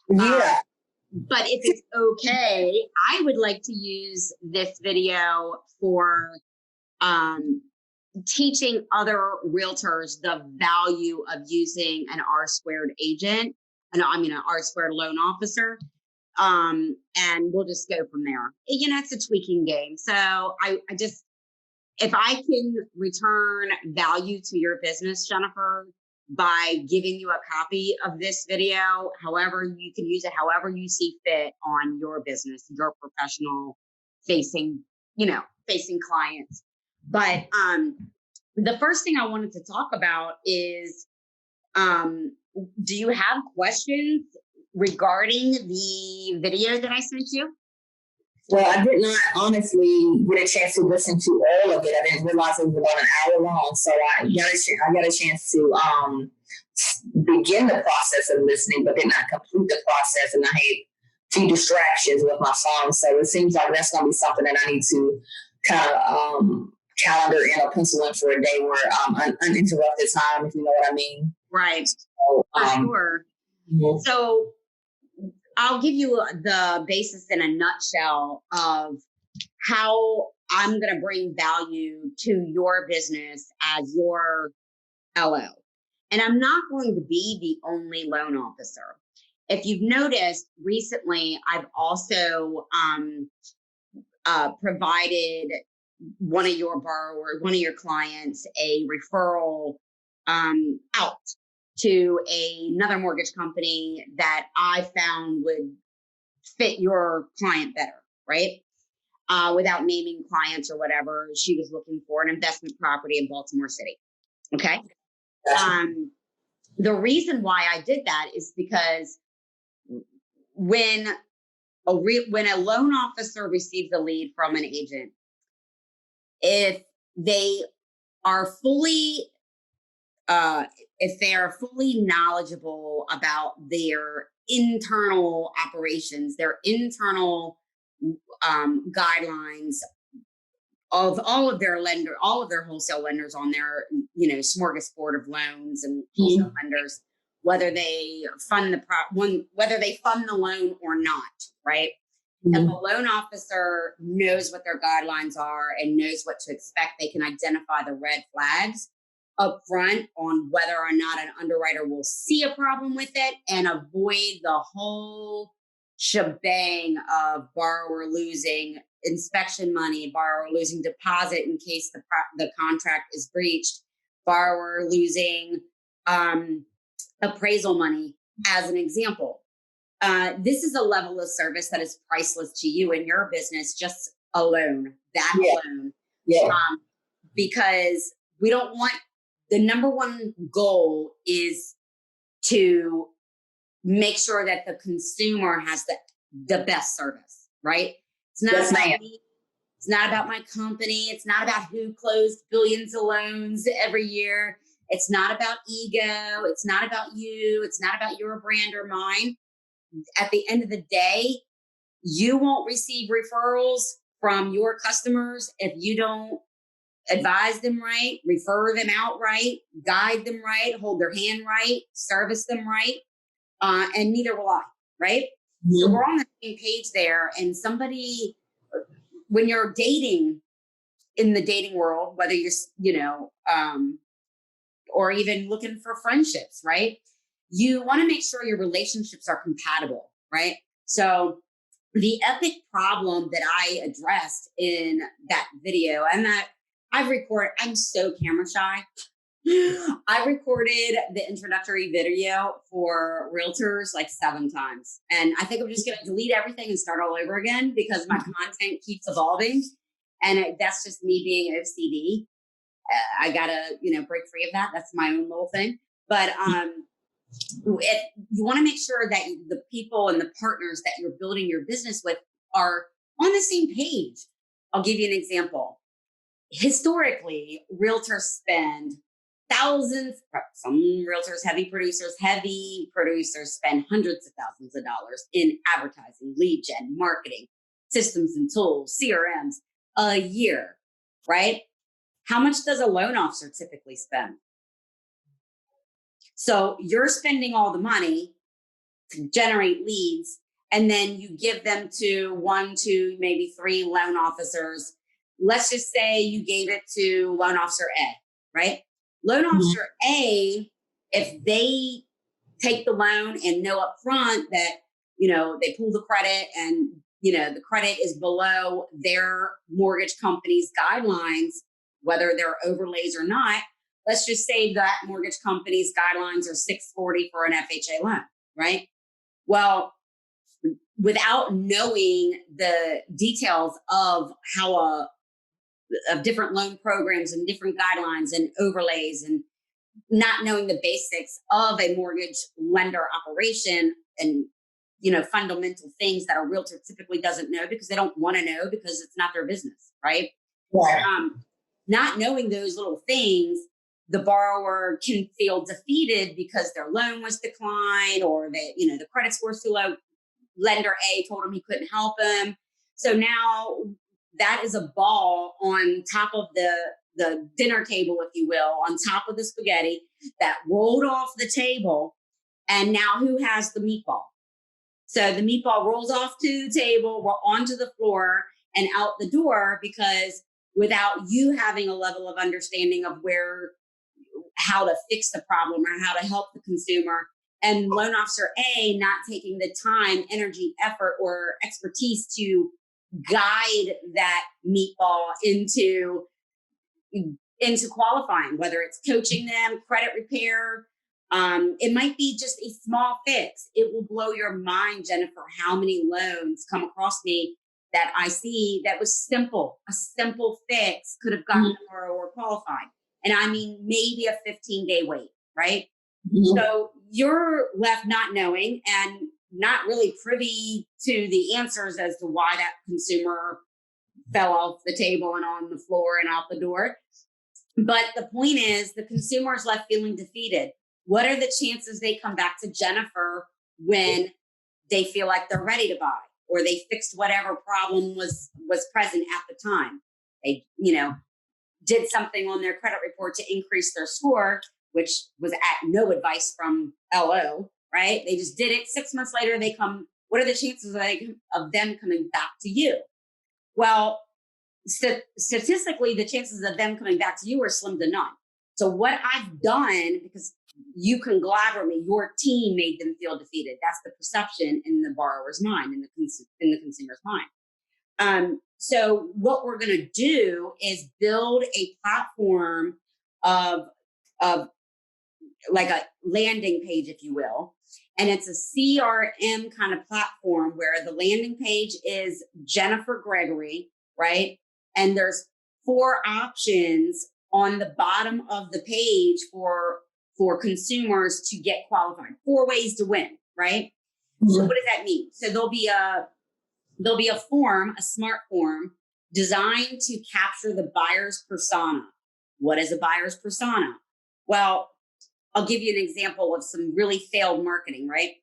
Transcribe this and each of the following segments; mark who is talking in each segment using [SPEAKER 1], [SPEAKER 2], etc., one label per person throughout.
[SPEAKER 1] Yeah.
[SPEAKER 2] But if it's okay, I would like to use this video for teaching other realtors the value of using an R squared agent, an R squared loan officer. And we'll just go from there. It's a tweaking game. So I just, if I can return value to your business, Jennifer, by giving you a copy of this video, however you can use it, however you see fit on your business, your professional facing clients. But the first thing I wanted to talk about is, do you have questions regarding the video that I sent you?
[SPEAKER 1] Well, I did not honestly get a chance to listen to all of it. I didn't realize it was about an hour long, so I got a chance to begin the process of listening, but did not complete the process, and I had a few distractions with my phone. So it seems like that's going to be something that I need to kind of calendar in or pencil in for a day where uninterrupted time, if you know what I mean.
[SPEAKER 2] Right. So, sure. Mm-hmm. So I'll give you the basis in a nutshell of how I'm going to bring value to your business as your LO. And I'm not going to be the only loan officer. If you've noticed recently, I've also provided one of your clients a referral out to another mortgage company that I found would fit your client better, right? Without naming clients or whatever, she was looking for an investment property in Baltimore City. Okay. The reason why I did that is because when a loan officer receives a lead from an agent, if they are fully knowledgeable about their internal operations, their internal guidelines of all of their wholesale lenders on their, smorgasbord of loans and wholesale lenders, whether they fund the loan or not, right? Mm-hmm. If a loan officer knows what their guidelines are and knows what to expect, they can identify the red flags up front on whether or not an underwriter will see a problem with it and avoid the whole shebang of borrower losing inspection money, borrower losing deposit in case the contract is breached, borrower losing appraisal money, as an example. This is a level of service that is priceless to you and your business, just alone, alone. Yeah. Because we don't want, the number one goal is to make sure that the consumer has the best service, right? It's not about me. It's not about my company. It's not about who closed billions of loans every year. It's not about ego. It's not about you. It's not about your brand or mine. At the end of the day, you won't receive referrals from your customers if you don't advise them right, refer them out right, guide them right, hold their hand right, service them right, and neither will I, right? Mm-hmm. So we're on the same page there. And somebody, when you're dating in the dating world, whether you're, or even looking for friendships, right? You want to make sure your relationships are compatible, right? So the epic problem that I addressed in that video, and that I'm so camera shy. I recorded the introductory video for realtors like 7 times. And I think I'm just going to delete everything and start all over again because my content keeps evolving. And that's just me being OCD. I got to, break free of that. That's my own little thing. But you want to make sure that the people and the partners that you're building your business with are on the same page. I'll give you an example. Historically, realtors spend thousands, some realtors, heavy producers spend hundreds of thousands of dollars in advertising, lead gen, marketing, systems and tools, CRMs a year, right? How much does a loan officer typically spend? So you're spending all the money to generate leads, and then you give them to 1, 2, maybe 3 loan officers. Let's just say you gave it to loan officer A, right? Loan officer A, if they take the loan and know up front that, they pull the credit and, the credit is below their mortgage company's guidelines, whether they're overlays or not, let's just say that mortgage company's guidelines are 640 for an FHA loan, right? Well, without knowing the details of how of different loan programs and different guidelines and overlays, and not knowing the basics of a mortgage lender operation and, fundamental things that a realtor typically doesn't know because they don't want to know because it's not their business, right? Not knowing those little things, the borrower can feel defeated because their loan was declined, or that, the credit score is too low. Lender A told him he couldn't help him. So now that is a ball on top of the dinner table, if you will, on top of the spaghetti that rolled off the table. And now who has the meatball? So the meatball rolls off to the table, onto the floor and out the door, because without you having a level of understanding of how to fix the problem or how to help the consumer, and loan officer A not taking the time, energy, effort, or expertise to guide that meatball into qualifying, whether it's coaching them, credit repair. It might be just a small fix. It will blow your mind, Jennifer, how many loans come across me that I see that was simple. A simple fix could have gotten the borrower qualified. And I mean, maybe a 15-day wait, right? So you're left not knowing and not really privy to the answers as to why that consumer fell off the table and on the floor and out the door. But the point is, the consumer is left feeling defeated. What are the chances they come back to Jennifer when they feel like they're ready to buy, or they fixed whatever problem was present at the time? They, did something on their credit report to increase their score, which was at no advice from LO, right? They just did it. 6 months later, they come. What are the chances of them coming back to you? Well, statistically, the chances of them coming back to you are slim to none. So what I've done, because you can gladder me, your team made them feel defeated. That's the perception in the borrower's mind, in the consumer's mind. So what we're going to do is build a platform of like a landing page, if you will. And it's a CRM kind of platform where the landing page is Jennifer Gregory, right? And there's 4 options on the bottom of the page for consumers to get qualified. 4 ways to win, right? So what does that mean? So there'll be a form, a smart form, designed to capture the buyer's persona. What is a buyer's persona? Well, I'll give you an example of some really failed marketing, right?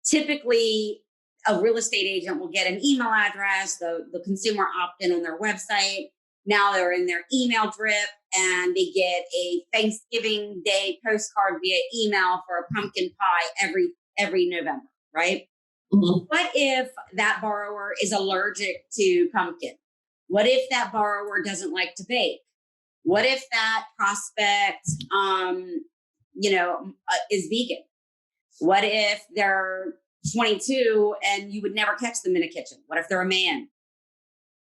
[SPEAKER 2] Typically, a real estate agent will get an email address, the consumer opt in on their website. Now they're in their email drip and they get a Thanksgiving Day postcard via email for a pumpkin pie every November, right? What if that borrower is allergic to pumpkin? What if that borrower doesn't like to bake? What if that prospect, is vegan? What if they're 22 and you would never catch them in a kitchen? What if they're a man,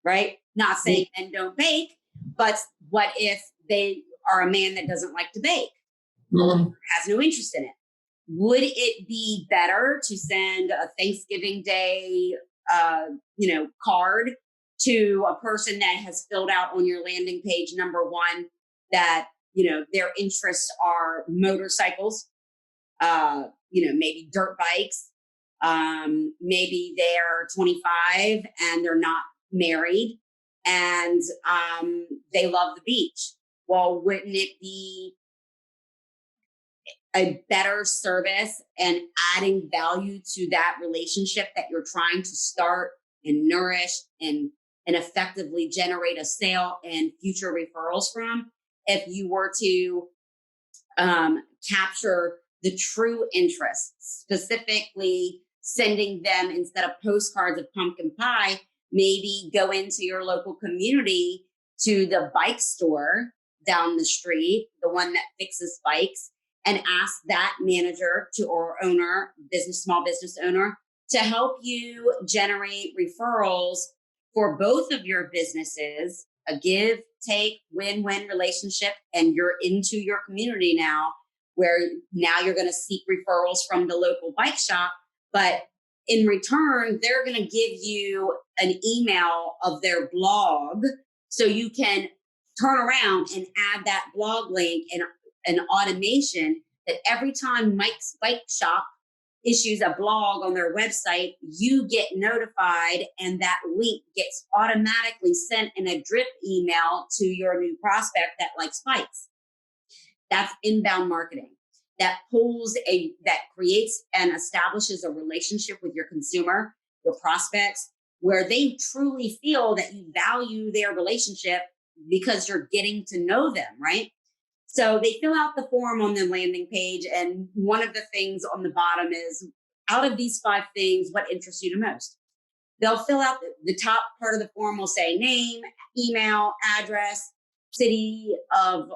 [SPEAKER 2] right? Not saying men don't bake, but what if they are a man that doesn't like to bake, has no interest in it? Would it be better to send a Thanksgiving Day, card to a person that has filled out on your landing page, number 1, that, their interests are motorcycles, maybe dirt bikes, maybe they're 25 and they're not married and they love the beach? Well, wouldn't it be a better service and adding value to that relationship that you're trying to start and nourish and effectively generate a sale and future referrals from, if you were to capture the true interest, specifically sending them, instead of postcards of pumpkin pie, maybe go into your local community to the bike store down the street, the one that fixes bikes, and ask that manager to, or owner, small business owner, to help you generate referrals for both of your businesses, a give, take, win-win relationship. And you're into your community now, where now you're going to seek referrals from the local bike shop. But in return, they're going to give you an email of their blog, so you can turn around and add that blog link and an automation that every time Mike's Bike Shop issues a blog on their website, you get notified, and that link gets automatically sent in a drip email to your new prospect that likes bikes. That's inbound marketing. That creates and establishes a relationship with your consumer, your prospects, where they truly feel that you value their relationship because you're getting to know them, right? So they fill out the form on the landing page. And one of the things on the bottom is, out of these 5 things, what interests you the most? They'll fill out the top part of the form will say name, email, address, city of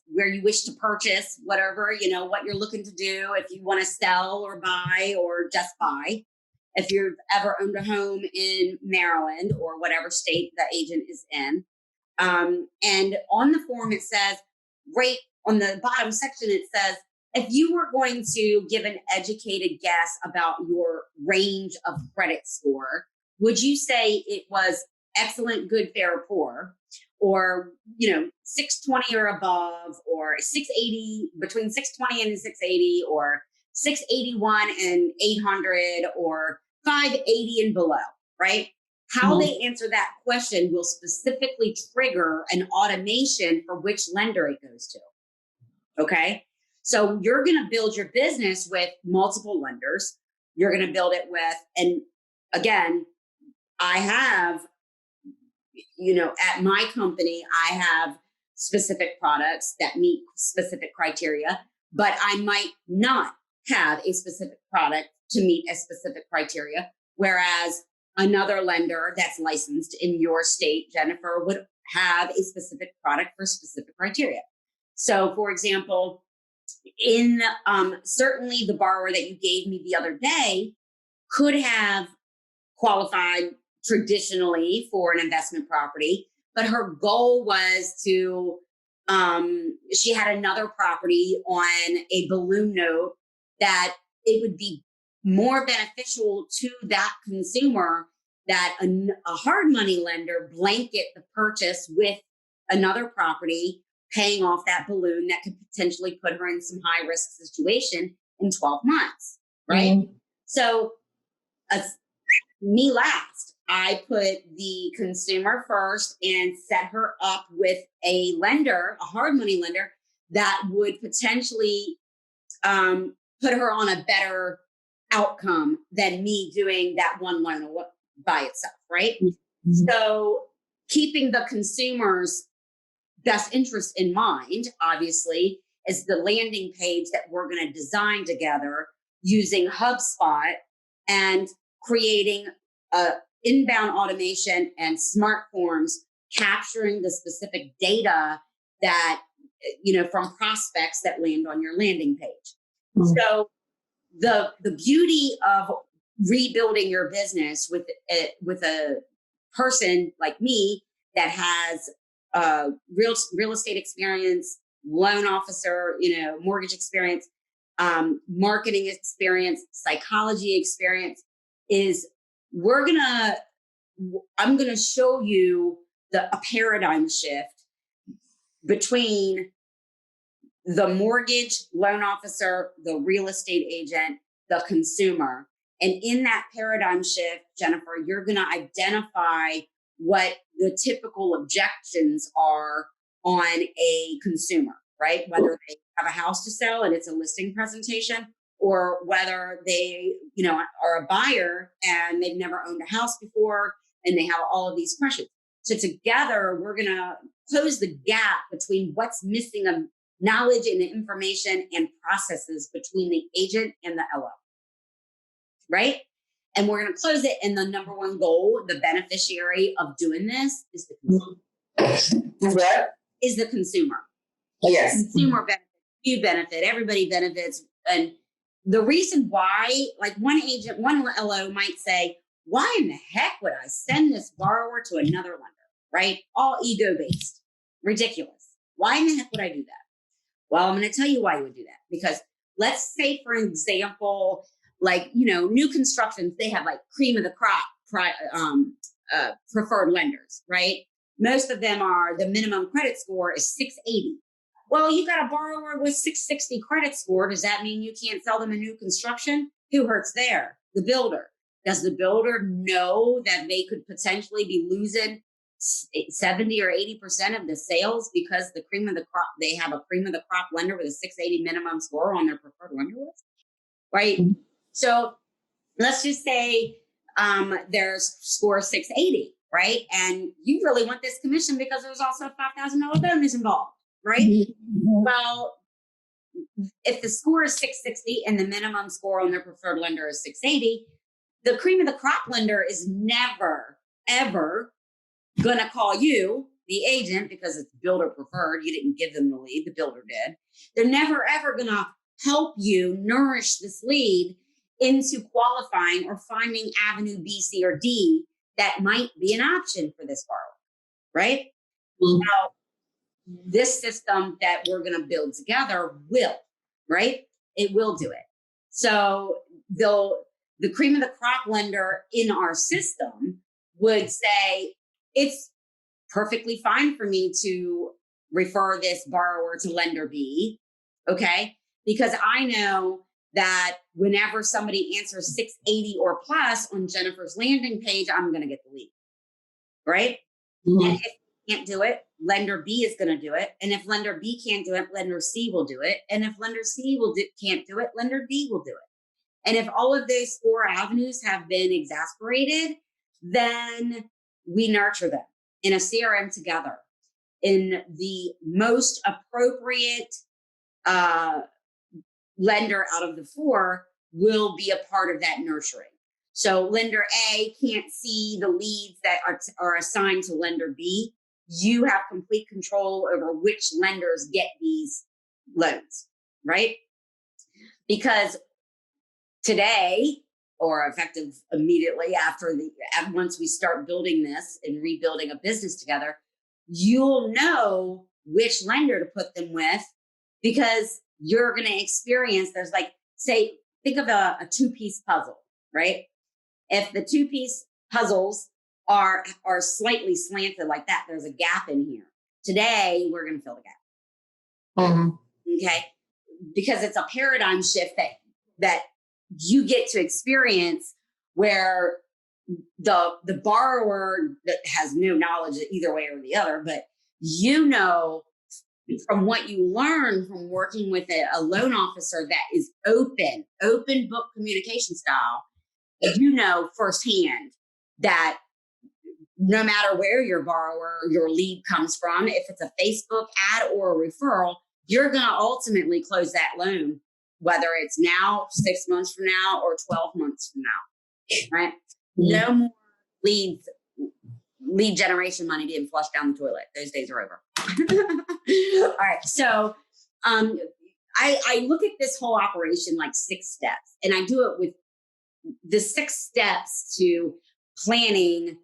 [SPEAKER 2] where you wish to purchase, whatever, what you're looking to do, if you want to sell or buy or just buy, if you've ever owned a home in Maryland or whatever state the agent is in. And on the form, it says, right on the bottom section, it says, if you were going to give an educated guess about your range of credit score, would you say it was excellent, good, fair, or poor? Or, 620 or above, or 680, between 620 and 680, or 681 and 800, or 580 and below, right? How they answer that question will specifically trigger an automation for which lender it goes to. Okay. So you're going to build your business with multiple lenders. You're going to build it with, and again, I have, at my company, I have specific products that meet specific criteria, but I might not have a specific product to meet a specific criteria. Whereas another lender that's licensed in your state, Jennifer, would have a specific product for specific criteria. So for example, in certainly the borrower that you gave me the other day could have qualified traditionally for an investment property, but her goal was to, she had another property on a balloon note that it would be more beneficial to that consumer that a hard money lender blanket the purchase with another property, paying off that balloon that could potentially put her in some high risk situation in 12 months, right? Mm-hmm. So me last, I put the consumer first and set her up with a lender, a hard money lender that would potentially put her on a better outcome than me doing that one loan by itself, right? Mm-hmm. So keeping the consumer's best interest in mind, obviously, is the landing page that we're going to design together using HubSpot and creating inbound automation and smart forms, capturing the specific data that, from prospects that land on your landing page. Mm-hmm. So the beauty of rebuilding your business with a person like me that has real estate experience, loan officer, mortgage experience, marketing experience, psychology experience, is I'm gonna show you a paradigm shift between the mortgage loan officer, the real estate agent, the consumer. And in that paradigm shift, Jennifer, you're going to identify what the typical objections are on a consumer, right? Whether they have a house to sell and it's a listing presentation, or whether they, are a buyer and they've never owned a house before and they have all of these questions. So together, we're going to close the gap between what's missing knowledge and information and processes between the agent and the LO, right? And we're going to close it. And the number one goal, the beneficiary of doing this is the consumer.
[SPEAKER 1] What?
[SPEAKER 2] Is the consumer.
[SPEAKER 1] Yes.
[SPEAKER 2] Consumer benefits, you benefit, everybody benefits. And the reason why, like one agent, one LO might say, why in the heck would I send this borrower to another lender, right? All ego-based, ridiculous. Why in the heck would I do that? Well, I'm going to tell you why you would do that. Because let's say, for example, like, new constructions, they have like cream of the crop preferred lenders, right? Most of them are, the minimum credit score is 680. Well, you got a borrower with 660 credit score. Does that mean you can't sell them a new construction? Who hurts there? The builder. Does the builder know that they could potentially be losing 70 or 80% of the sales because the cream of the crop, they have a cream of the crop lender with a 680 minimum score on their preferred lender list, right? Mm-hmm. So let's just say their score 680, right? And you really want this commission because there's also a $5,000 bonus involved, right? Mm-hmm. Well, if the score is 660 and the minimum score on their preferred lender is 680, the cream of the crop lender is never, ever going to call you, the agent, because it's builder preferred. You didn't give them the lead, the builder did. They're never, ever going to help you nourish this lead into qualifying or finding avenue B, C, or D that might be an option for this borrower, right? Mm-hmm. Now, this system that we're going to build together will, right? It will do it. So the cream of the crop lender in our system would say, it's perfectly fine for me to refer this borrower to lender B, okay? Because I know that whenever somebody answers 680 or plus on Jennifer's landing page, I'm going to get the lead, right? Mm-hmm. And if you can't do it, lender B is going to do it. And if lender B can't do it, lender C will do it. And if lender C can't do it, lender D will do it. And if all of those 4 avenues have been exasperated, then we nurture them in a CRM together in the most appropriate lender out of the 4 will be a part of that nurturing. So lender A can't see the leads that are assigned to lender B. You have complete control over which lenders get these loans, right? Because today, or effective immediately once we start building this and rebuilding a business together, you'll know which lender to put them with because you're going to experience, there's like, say, think of a 2-piece puzzle, right? If the 2-piece puzzles are slightly slanted like that, there's a gap in here. Today, we're going to fill the gap. Mm-hmm. Okay? Because it's a paradigm shift that you get to experience where the borrower that has no knowledge either way or the other, but from what you learn from working with a loan officer that is open book communication style, firsthand that no matter where your lead comes from, if it's a Facebook ad or a referral, you're going to ultimately close that loan, whether it's now, 6 months from now, or 12 months from now, right? No more lead generation money being flushed down the toilet. Those days are over. All right. So I look at this whole operation like 6 steps, and I do it with the 6 steps to planning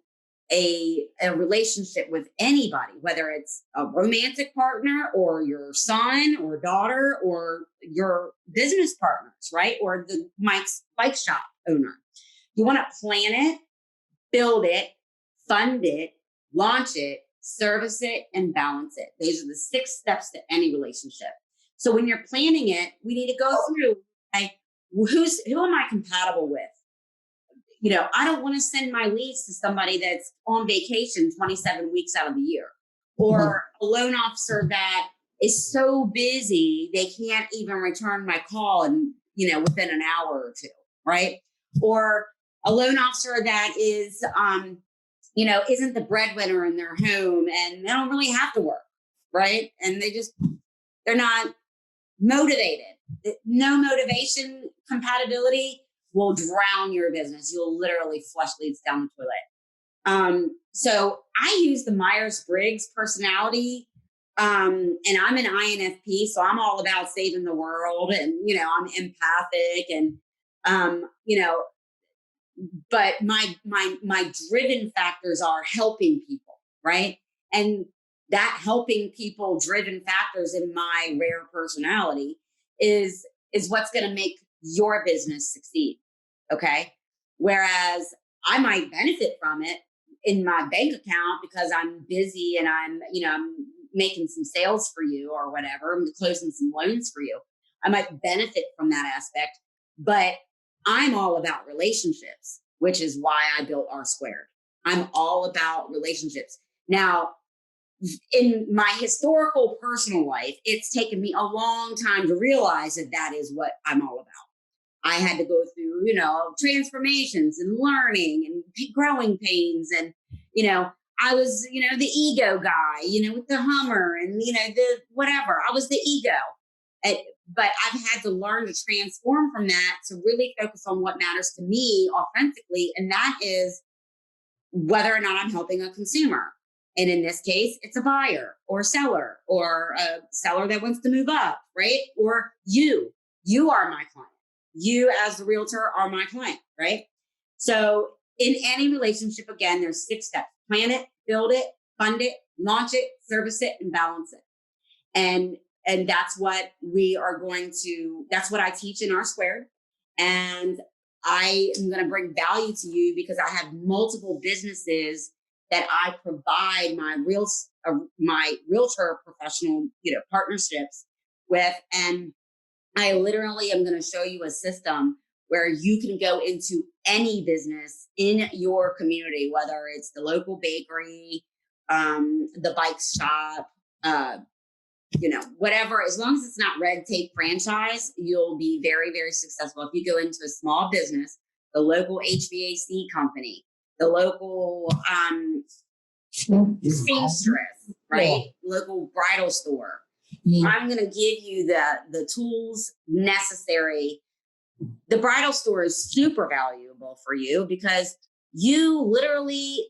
[SPEAKER 2] a relationship with anybody, whether it's a romantic partner or your son or daughter or your business partners, right? Or the Mike's bike shop owner. You want to plan it, build it, fund it, launch it, service it, and balance it. These are the 6 steps to any relationship. So when you're planning it, we need to go through, like, who am I compatible with? I don't want to send my leads to somebody that's on vacation 27 weeks out of the year, or a loan officer that is so busy they can't even return my call within an hour or 2, right? Or a loan officer that is, isn't the breadwinner in their home and they don't really have to work, right? And they just, They're not motivated. No motivation compatibility will drown your business. You'll literally flush leads down the toilet. So I use the Myers-Briggs personality. And I'm an INFP, so I'm all about saving the world, and, I'm empathic, and, but my driven factors are helping people, right? And that helping people driven factors in my rare personality is what's going to make your business succeed. Okay. Whereas I might benefit from it in my bank account because I'm busy and I'm making some sales for you or whatever. I'm closing some loans for you. I might benefit from that aspect, but I'm all about relationships, which is why I built R Squared. I'm all about relationships. Now, in my historical personal life, it's taken me a long time to realize that is what I'm all about. I had to go through, transformations and learning and growing pains. And, I was, the ego guy, with the Hummer and, the whatever. I was the ego. But I've had to learn to transform from that to really focus on what matters to me authentically. And that is whether or not I'm helping a consumer. And in this case, it's a buyer or seller or a seller that wants to move up, right? Or you are my client. You as the realtor are my client, right? So in any relationship, again, there's 6 steps: plan it, build it, fund it, launch it, service it, and balance it. And that's what that's what I teach in R Squared. And I am going to bring value to you because I have multiple businesses that I provide my realtor professional, partnerships with. And I literally am going to show you a system where you can go into any business in your community, whether it's the local bakery, the bike shop, whatever. As long as it's not red tape franchise, you'll be very, very successful. If you go into a small business, the local HVAC company, the local seamstress, right? Local bridal store. I'm going to give you the tools necessary. The bridal store is super valuable for you because you literally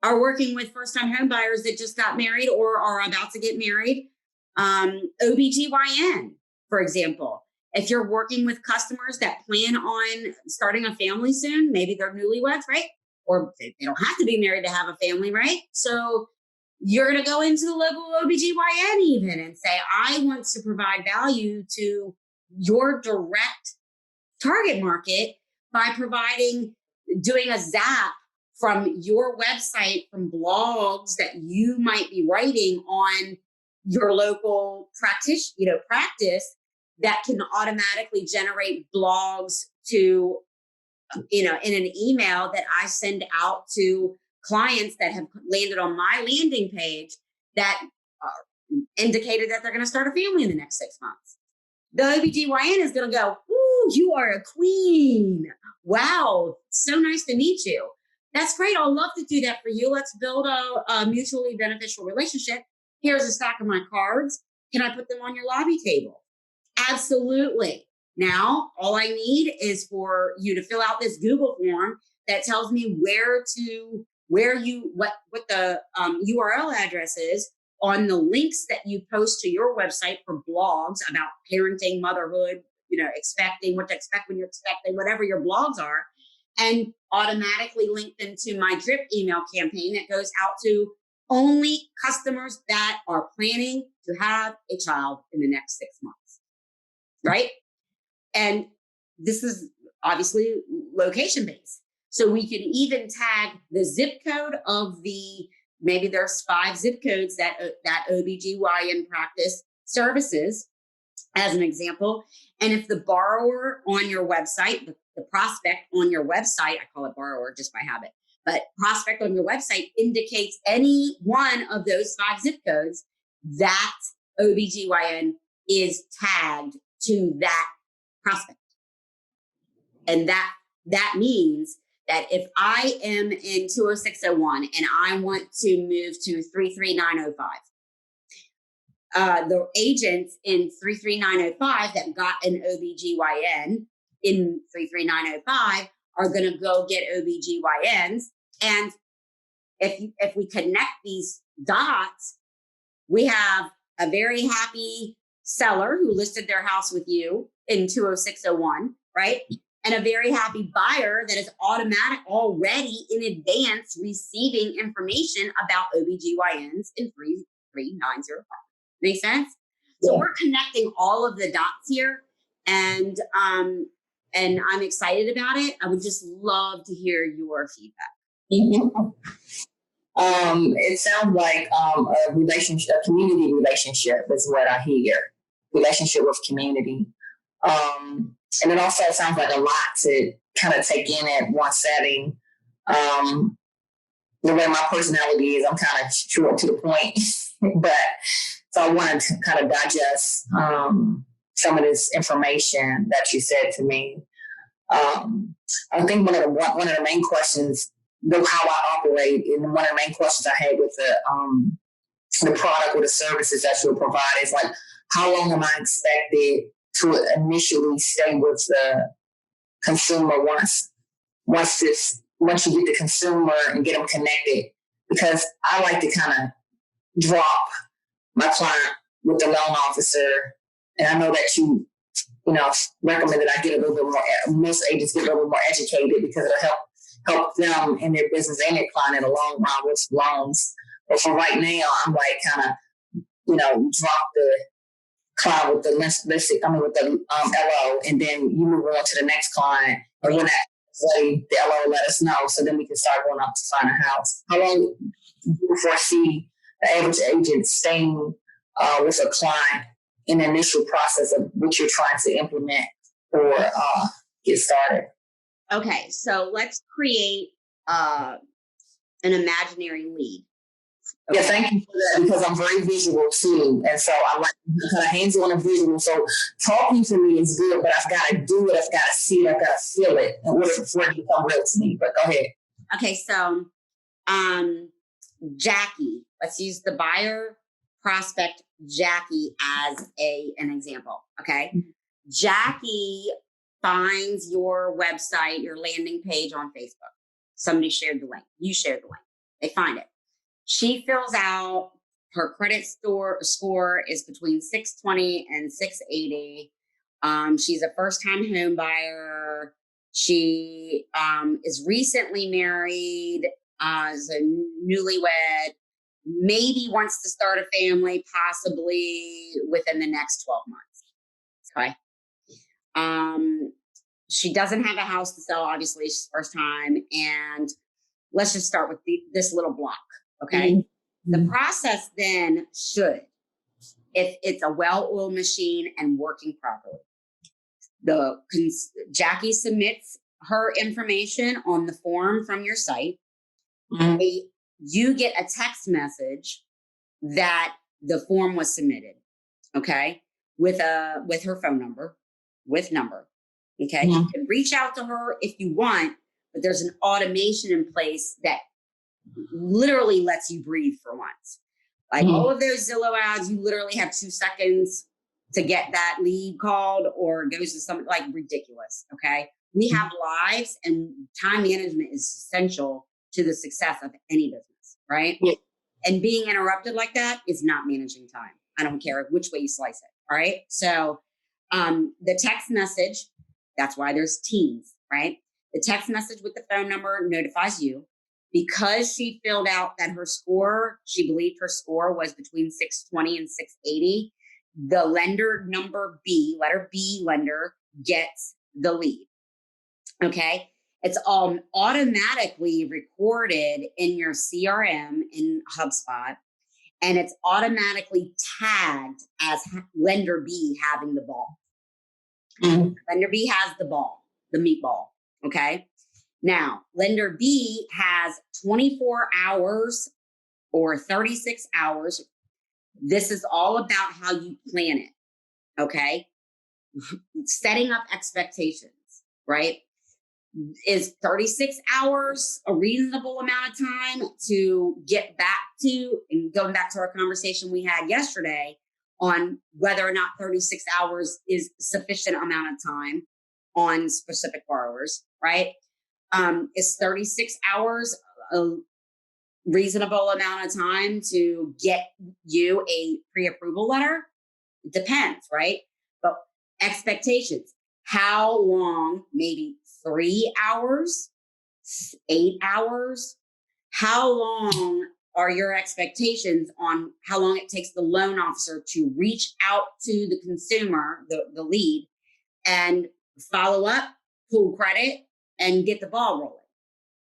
[SPEAKER 2] are working with first-time home buyers that just got married or are about to get married. OBGYN, for example. If you're working with customers that plan on starting a family soon, maybe they're newlyweds, right? Or they don't have to be married to have a family, right? So you're going to go into the local OBGYN even and say, I want to provide value to your direct target market by doing a zap from your website, from blogs that you might be writing on your local practice that can automatically generate blogs to, in an email that I send out to clients that have landed on my landing page that indicated that they're going to start a family in the next 6 months. The OBGYN is going to go, ooh, you are a queen. Wow, so nice to meet you. That's great. I'll love to do that for you. Let's build a mutually beneficial relationship. Here's a stack of my cards. Can I put them on your lobby table? Absolutely. Now, all I need is for you to fill out this Google form that tells me what the URL address is on the links that you post to your website for blogs about parenting, motherhood, expecting, what to expect when you're expecting, whatever your blogs are, and automatically link them to my drip email campaign that goes out to only customers that are planning to have a child in the next 6 months, right? And this is obviously location based. So we can even tag the zip code of maybe there's 5 zip codes that OBGYN practice services, as an example. And if the borrower on your website, the prospect on your website, I call it borrower just by habit, but prospect on your website indicates any one of those 5 zip codes, that OBGYN is tagged to that prospect. And that means that if I am in 20601 and I want to move to 33905, the agents in 33905 that got an OBGYN in 33905 are going to go get OBGYNs. And if we connect these dots, we have a very happy seller who listed their house with you in 20601, right? And a very happy buyer that is already in advance receiving information about OBGYNs in 33905. Make sense? So we're connecting all of the dots here, and I'm excited about it. I would just love to hear your feedback.
[SPEAKER 1] It sounds like a relationship, a community relationship is what I hear. Relationship with community. And it also sounds like a lot to kind of take in at one setting. The way my personality is, I'm kind of short to the point, but so I wanted to kind of digest some of this information that you said to me. I think one of the main questions, how I operate, and one of the main questions I had with the product or the services that you'll provide is like, how long am I expected to initially stay with the consumer once you get the consumer and get them connected? Because I like to kind of drop my client with the loan officer, and I know that you recommend that I get a little bit more. Most agents get a little bit more educated because it'll help them in their business and their client in the long run with loans. But for right now, I'm like kind of drop the client with the with the LO, and then you move on to the next client, and when that ready, the LO let us know, so then we can start going out to find a house. How long do you foresee the average agent staying with a client in the initial process of what you're trying to implement or get started?
[SPEAKER 2] Okay, so let's create an imaginary lead.
[SPEAKER 1] Okay. Yeah, thank you for that, because I'm very visual too. And so I like kind of hands-on and visual. So talking to me is good, but I've got to do it. I've got to see it. I've got to feel it in order for it to become real to me. But go ahead.
[SPEAKER 2] Okay, so Jackie, let's use the buyer prospect Jackie as an example. Okay. Mm-hmm. Jackie finds your website, your landing page on Facebook. Somebody shared the link. You shared the link. They find it. She fills out her credit score is between 620 and 680. She's a first-time home buyer. She is recently married, is a newlywed, maybe wants to start a family, possibly within the next 12 months. Okay. She doesn't have a house to sell, obviously, she's first time. And let's just start with this little block. Okay. Mm-hmm. The process then should, if it's a well-oiled machine and working properly, Jackie submits her information on the form from your site. Mm-hmm. You get a text message that the form was submitted. Okay. With her phone number, Okay. Mm-hmm. You can reach out to her if you want, but there's an automation in place that literally lets you breathe for once. Like all of those Zillow ads, you literally have 2 seconds to get that lead called, or goes to something like ridiculous. Okay. We have lives, and time management is essential to the success of any business. Right. Yeah. And being interrupted like that is not managing time. I don't care which way you slice it. All right. So the text message, that's why there's teams, right? The text message with the phone number notifies you. Because she filled out that she believed her score was between 620 and 680, the lender number B, letter B lender, gets the lead. Okay. It's all automatically recorded in your CRM in HubSpot, and it's automatically tagged as lender B having the ball. Mm-hmm. Lender B has the ball, the meatball. Okay. Now, lender B has 24 hours or 36 hours. This is all about how you plan it. Okay. Setting up expectations, right? Is 36 hours a reasonable amount of time to get back to, and going back to our conversation we had yesterday, on whether or not 36 hours is sufficient amount of time on specific borrowers, right? Is 36 hours a reasonable amount of time to get you a pre-approval letter? It depends, right? But expectations, how long? Maybe 3 hours, 8 hours? How long are your expectations on how long it takes the loan officer to reach out to the consumer, the lead, and follow up, pull credit, and get the ball rolling?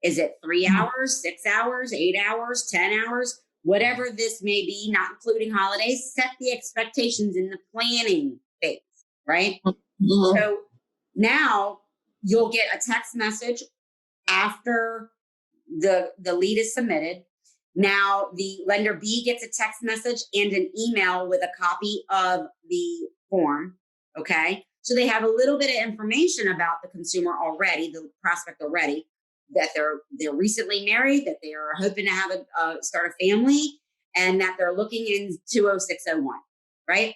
[SPEAKER 2] Is it 3 hours, 6 hours, 8 hours, 10 hours? Whatever this may be, not including holidays, set the expectations in the planning phase, right? Mm-hmm. So now you'll get a text message after the lead is submitted. Now the lender B gets a text message and an email with a copy of the form, okay? So they have a little bit of information about the consumer already, the prospect already, that they're recently married, that they are hoping to have start a family, and that they're looking in 20601, right?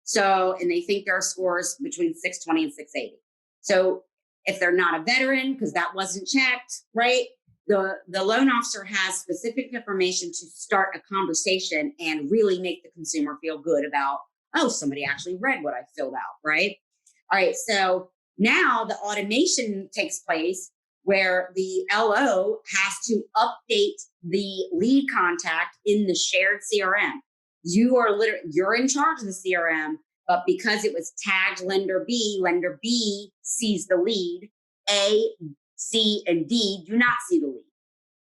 [SPEAKER 2] So, and they think their scores between 620 and 680. So if they're not a veteran, because that wasn't checked, right? The loan officer has specific information to start a conversation and really make the consumer feel good about, oh, somebody actually read what I filled out, right? All right, so now the automation takes place where the LO has to update the lead contact in the shared CRM. You're in charge of the CRM, but because it was tagged lender B sees the lead. A, C, and D do not see the lead.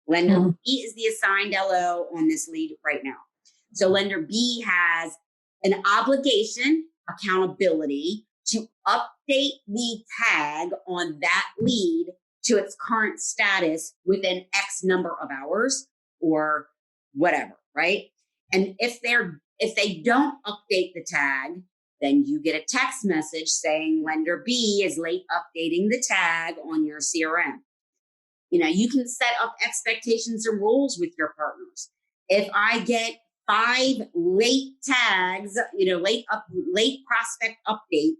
[SPEAKER 2] Lender B is the assigned LO on this lead right now. So lender B has an obligation, accountability to update the tag on that lead to its current status within X number of hours or whatever, right? And if they don't update the tag, then you get a text message saying lender B is late updating the tag on your CRM. You can set up expectations and rules with your partners. If I get 5 late tags, late prospect update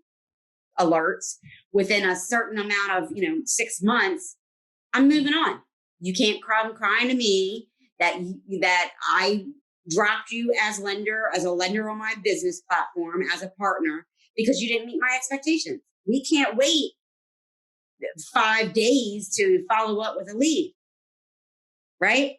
[SPEAKER 2] alerts within a certain amount of 6 months, I'm moving on. You can't come crying to me that I dropped you as a lender on my business platform as a partner because you didn't meet my expectations. We can't wait 5 days to follow up with a lead, right?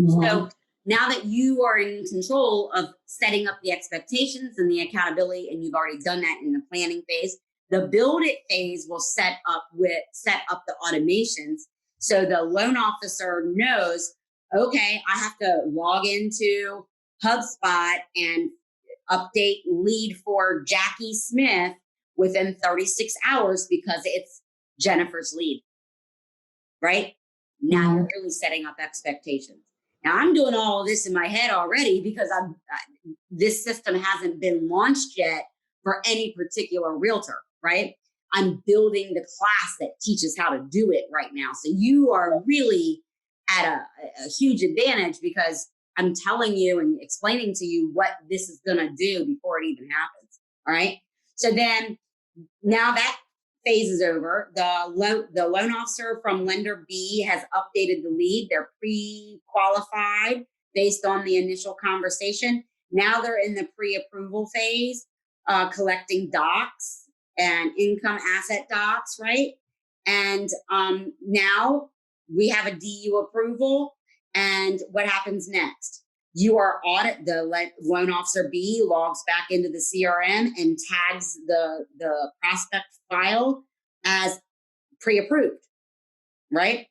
[SPEAKER 2] Mm-hmm. So now that you are in control of setting up the expectations and the accountability, and you've already done that in the planning phase, the build it phase will set up the automations. So the loan officer knows, okay, I have to log into HubSpot and update lead for Jackie Smith within 36 hours because it's Jennifer's lead, right? Now you're really setting up expectations. Now I'm doing all of this in my head already because this system hasn't been launched yet for any particular realtor, right? I'm building the class that teaches how to do it right now. So you are really at a huge advantage because I'm telling you and explaining to you what this is going to do before it even happens. All right. So then now that phase is over. The loan officer from lender B has updated the lead. They're pre-qualified based on the initial conversation. Now they're in the pre-approval phase, collecting docs and income asset docs, right? And now we have a DU approval. And what happens next? The loan officer B logs back into the CRM and tags the prospect file as pre-approved, right?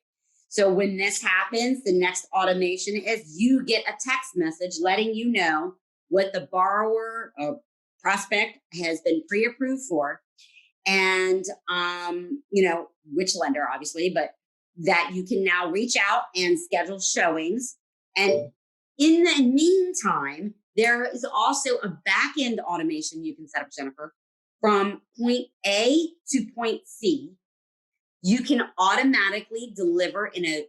[SPEAKER 2] So when this happens, the next automation is you get a text message letting you know what the borrower or prospect has been pre-approved for, and which lender, obviously, but that you can now reach out and schedule showings. And in the meantime, there is also a back-end automation you can set up, Jennifer. From point A to point C, you can automatically deliver in an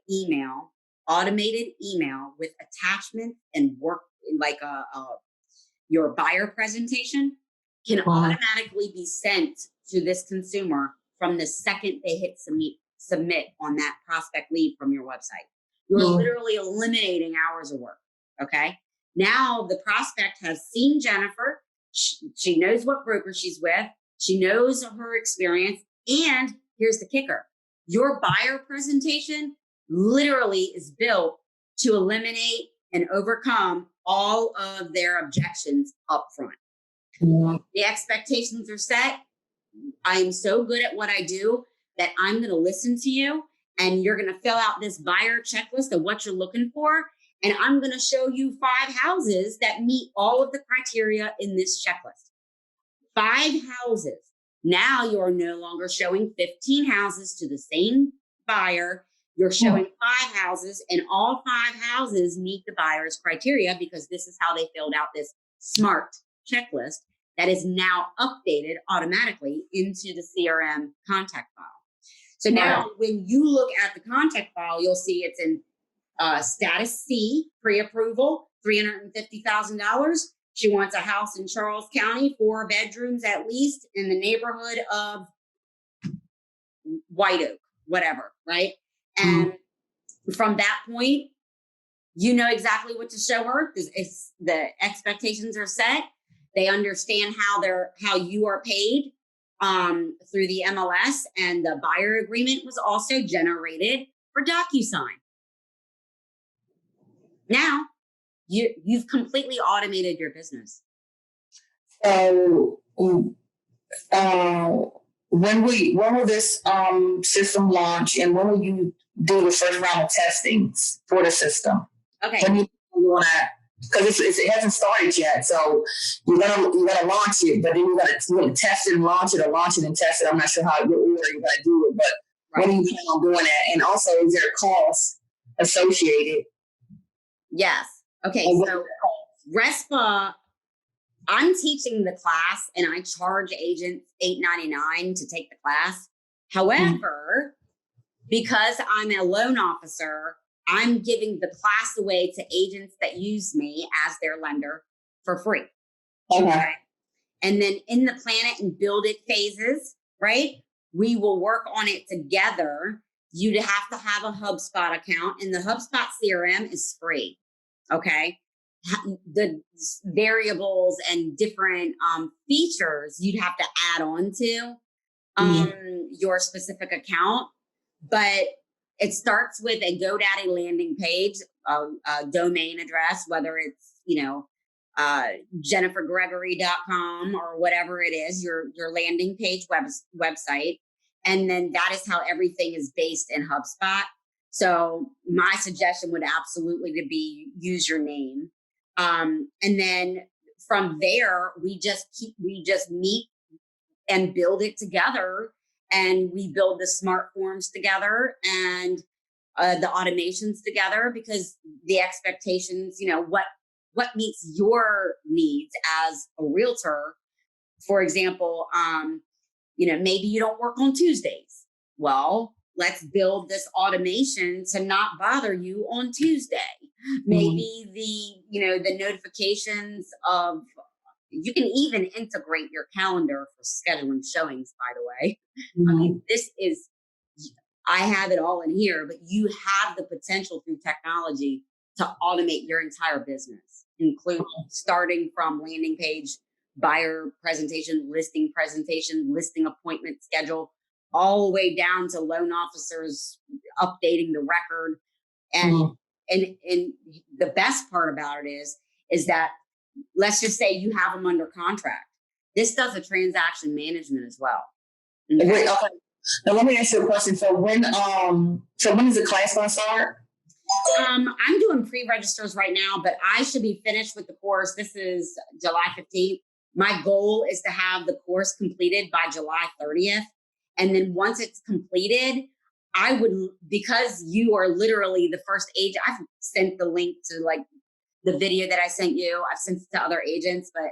[SPEAKER 2] automated email with attachment and work like your buyer presentation can automatically be sent to this consumer from the second they hit submit on that prospect lead from your website. You're literally eliminating hours of work. Okay. Now the prospect has seen Jennifer. She knows what broker she's with. She knows her experience. And here's the kicker. Your buyer presentation literally is built to eliminate and overcome all of their objections up front. The expectations are set. I am so good at what I do that I'm going to listen to you, and you're going to fill out this buyer checklist of what you're looking for. And I'm going to show you 5 houses that meet all of the criteria in this checklist. 5 houses. Now you're no longer showing 15 houses to the same buyer. You're showing 5 houses, and all 5 houses meet the buyer's criteria because this is how they filled out this SMART checklist that is now updated automatically into the CRM contact file. So now when you look at the contact file, you'll see it's in status C, pre-approval, $350,000. She wants a house in Charles County, 4 bedrooms at least, in the neighborhood of White Oak, whatever, right? And from that point, you know exactly what to show her. It's the expectations are set. They understand how you are paid through the MLS, and the buyer agreement was also generated for DocuSign. Now you've completely automated your business.
[SPEAKER 1] So when will this system launch, and when will you do the first round of testings for the system?
[SPEAKER 2] Okay.
[SPEAKER 1] When you want to, because it hasn't started yet, so you're gonna launch it, but then you're gonna test it and launch it, or launch it and test it. I'm not sure how order you're gonna do it, but when do you plan on doing that? And also, is there a cost associated?
[SPEAKER 2] Yes. Okay. So RESPA, I'm teaching the class, and I charge agents $8.99 to take the class. However, because I'm a loan officer, I'm giving the class away to agents that use me as their lender for free. Okay. And then in the plan it and build it phases, right? We will work on it together. You'd have to have a HubSpot account, and the HubSpot CRM is free. Okay. The variables and different features you'd have to add on to your specific account. But it starts with a GoDaddy landing page, a domain address, whether it's, jennifergregory.com or whatever it is, your landing page website. And then that is how everything is based in HubSpot. So my suggestion would absolutely to be use your name. And then from there, we just meet and build it together. And we build the smart forms together and the automations together, because the expectations, what meets your needs as a realtor. For example, maybe you don't work on Tuesdays. Well, let's build this automation to not bother you on Tuesday. Maybe the notifications of, you can even integrate your calendar for scheduling showings, by the way. I mean, I have it all in here, but you have the potential through technology to automate your entire business, including starting from landing page, buyer presentation, listing appointment schedule, all the way down to loan officers updating the record. And the best part about it is that, let's just say you have them under contract. This does a transaction management as well. Okay.
[SPEAKER 1] Wait, okay. Now let me ask you a question. So when is the class going to start?
[SPEAKER 2] I'm doing pre-registers right now, but I should be finished with the course. This is July 15th. My goal is to have the course completed by July 30th. And then once it's completed, I would, because you are literally the first agent, I've sent the link to the video that I sent you. I've sent it to other agents, but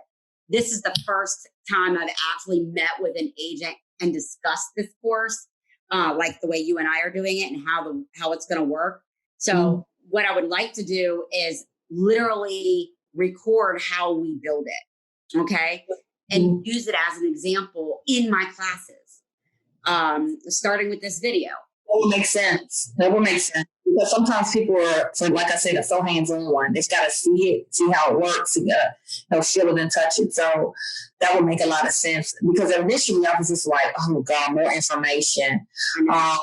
[SPEAKER 2] this is the first time I've actually met with an agent and discussed this course, like the way you and I are doing it and how it's going to work. So what I would like to do is literally record how we build it. Okay. And use it as an example in my classes, starting with this video.
[SPEAKER 1] That will make sense. That will make sense. Because sometimes people are, so like I said, they're so hands-on. They just got to see it, see how it works, you got to feel it and touch it. So that would make a lot of sense. Because initially I was just like, oh God, more information. I've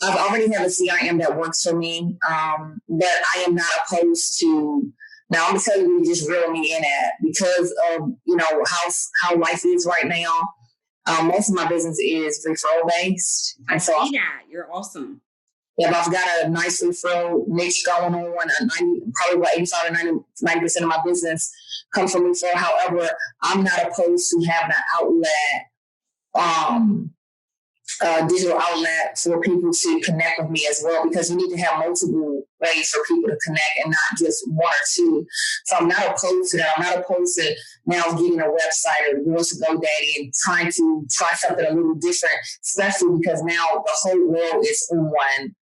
[SPEAKER 1] already have a CRM that works for me, but I am not opposed to. Now I'm gonna tell you, just reel me in at, because of how life is right now. Most of my business is referral based.
[SPEAKER 2] I see that. You're awesome.
[SPEAKER 1] Yeah, I've got a nice referral niche going on. Probably about 85 to 90% of my business comes from referral. However, I'm not opposed to having an outlet, digital outlet for people to connect with me as well, because you need to have multiple ways for people to connect and not just one or two. So I'm not opposed to that. I'm not opposed to now getting a website or going to GoDaddy and trying to try something a little different, especially because now the whole world is on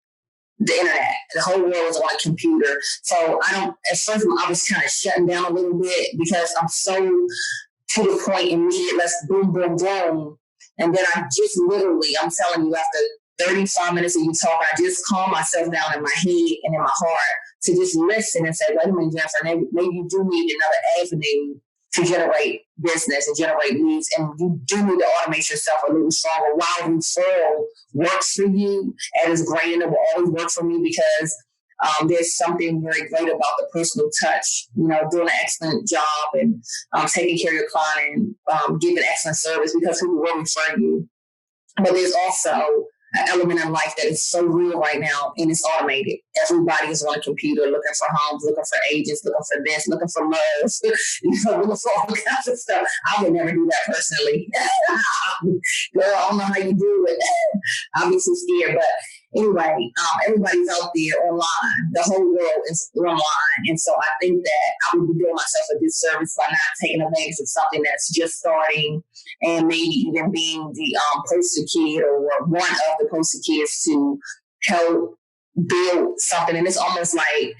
[SPEAKER 1] the internet. The whole world is on a computer. So at first I was kind of shutting down a little bit because I'm so to the point immediate, let's boom, boom, boom. And then I'm telling you, after 35 minutes of you talking, I just calm myself down in my head and in my heart to just listen and say, wait a minute, Jennifer, maybe you do need another avenue to generate business and generate leads. And you do need to automate yourself a little stronger. While referral works for you and is great, and it will always work for me because there's something very great about the personal touch, doing an excellent job and taking care of your client and giving excellent service, because people will refer you. But there's also an element in life that is so real right now, and it's automated. Everybody is on a computer looking for homes, looking for agents, looking for this, looking for love, looking for all kinds of stuff. I would never do that personally. Girl, I don't know how you do it. I'll be too scared. But anyway, everybody's out there online. The whole world is online. And so I think that I would be doing myself a disservice by not taking advantage of something that's just starting, and maybe even being the poster kid or one of the poster kids to help build something. And it's almost like,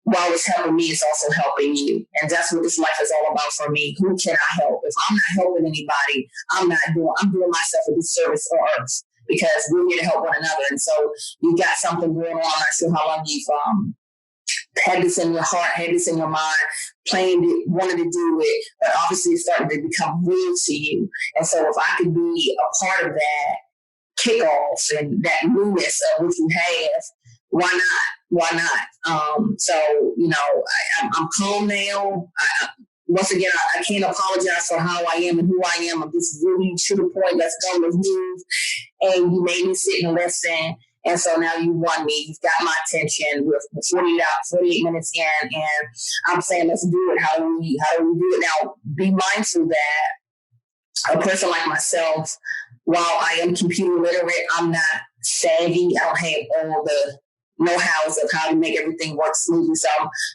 [SPEAKER 1] while it's helping me, it's also helping you. And that's what this life is all about for me. Who can I help? If I'm not helping anybody, I'm doing myself a disservice on earth, because we're here to help one another. And so you got something going on. I'm not sure how long you've had this in your heart, had this in your mind, planned it, wanted to do it, but obviously it's starting to become real to you. And so if I could be a part of that kickoff and that newness of what you have, why not? Why not? I'm calm now. Once again, I can't apologize for how I am and who I am. I'm just really to the point. Let's go, let's move. And you made me sit and listen. And so now you won me. You've got my attention. We're 48 minutes in, and I'm saying, let's do it. How do we do it? Now, be mindful that a person like myself, while I am computer literate, I'm not savvy. I don't have all the know-hows of how to make everything work smoothly. So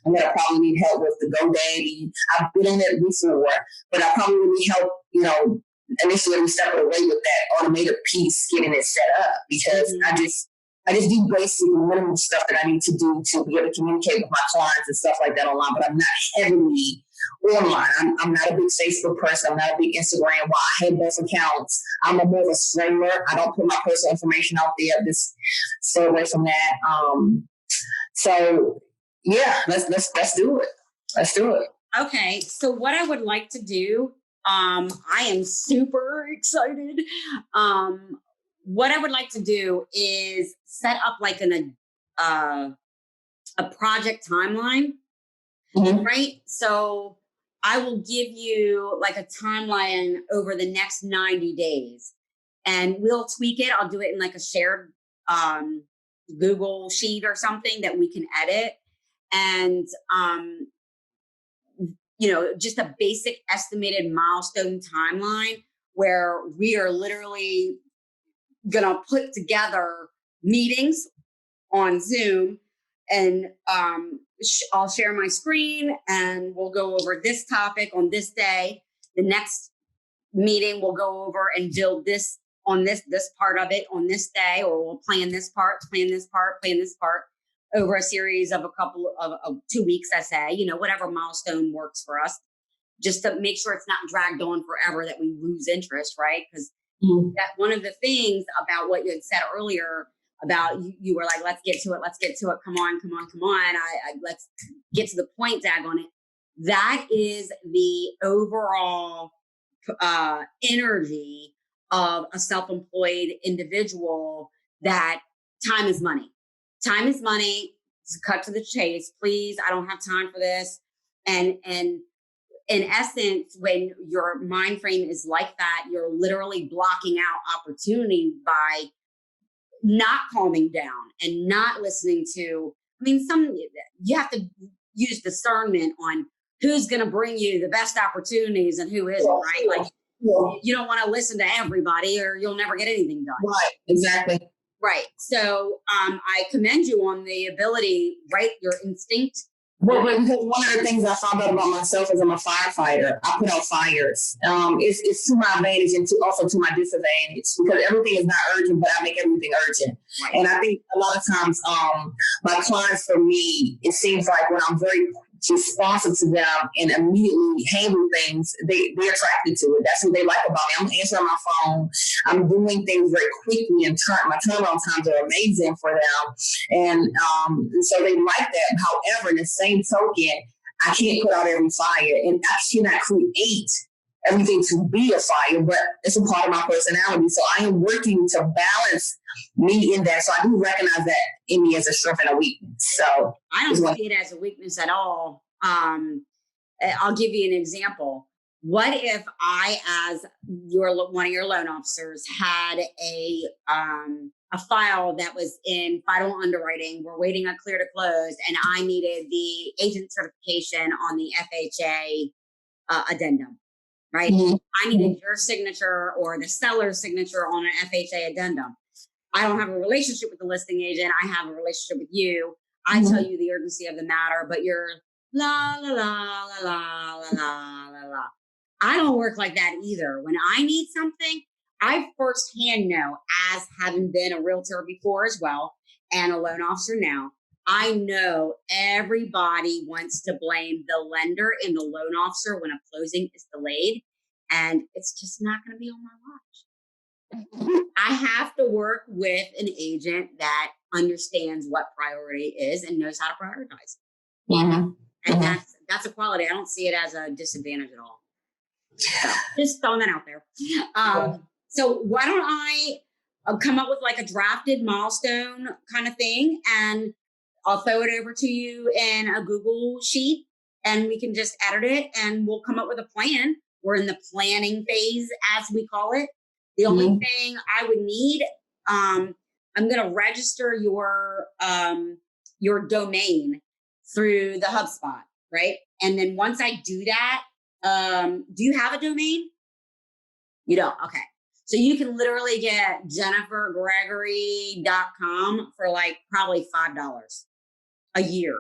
[SPEAKER 1] I'm going to probably need help with the GoDaddy. I've been in it before, but I probably need help, initially we step away with that automated piece, getting it set up, because I just do basic minimum stuff that I need to do to be able to communicate with my clients and stuff like that online, but I'm not heavily online. I'm not a big Facebook person. I'm not a big Instagram. While I have both accounts, I'm more of a scrambler. I don't put my personal information out there. Just stay away from that. So yeah, let's do it. Let's do it.
[SPEAKER 2] Okay. So what I would like to do, I am super excited. What I would like to do is set up like a project timeline, right? So I will give you like a timeline over the next 90 days, and we'll tweak it. I'll do it in like a shared Google sheet or something that we can edit. And, just a basic estimated milestone timeline where we are literally going to put together meetings on Zoom, and I'll share my screen and we'll go over this topic on this day. The next meeting we'll go over and build this on this part of it on this day, or we'll plan this part. over a series of a couple of 2 weeks, I say, you know, whatever milestone works for us, just to make sure it's not dragged on forever that we lose interest, right? Because that one of the things about what you had said earlier about you were like, let's get to it. Come on. Let's get to the point, dag on it. That is the overall energy of a self-employed individual, that time is money. Time is money. To cut to the chase, please. I don't have time for this. And in essence, when your mind frame is like that, you're literally blocking out opportunity by not calming down and not listening to, you have to use discernment on who's going to bring you the best opportunities and who isn't, right? Like, you don't want to listen to everybody or you'll never get anything done.
[SPEAKER 1] Right. Exactly.
[SPEAKER 2] Right. So I commend you on the ability, right? Your instinct.
[SPEAKER 1] Well, because one of the things I found out about myself is I'm a firefighter. I put out fires. It's to my advantage and also to my disadvantage, because everything is not urgent, but I make everything urgent. Right. And I think a lot of times my clients, for me, it seems like when I'm very responsive to them and immediately handle things, they're attracted to it. That's what they like about me. I'm answering my phone. I'm doing things very quickly, and my turnaround times are amazing for them. And so they like that. However, in the same token, I can't put out every fire, and I cannot create everything to be a fire, but it's a part of my personality. So I am working to balance me in that. So I do recognize that in me as a strength and a weakness. So
[SPEAKER 2] I don't see it as a weakness at all. I'll give you an example. What if I, as one of your loan officers, had a file that was in final underwriting, we're waiting on clear to close, and I needed the agent certification on the FHA addendum, right? Mm-hmm. I needed your signature or the seller's signature on an FHA addendum. I don't have a relationship with the listing agent. I have a relationship with you. I tell you the urgency of the matter, but you're la, la, la, la, la, la, la, la, la. I don't work like that either. When I need something, I firsthand know, as having been a realtor before as well, and a loan officer now, I know everybody wants to blame the lender and the loan officer when a closing is delayed, and it's just not going to be on my watch. I have to work with an agent that understands what priority is and knows how to prioritize. Mm-hmm. And that's a quality. I don't see it as a disadvantage at all. So just throwing that out there. So why don't I come up with like a drafted milestone kind of thing, and I'll throw it over to you in a Google sheet, and we can just edit it, and we'll come up with a plan. We're in the planning phase, as we call it. The only thing I would need, I'm going to register your domain through the HubSpot, right? And then once I do that, do you have a domain? You don't? Okay. So you can literally get jennifergregory.com for like probably $5 a year.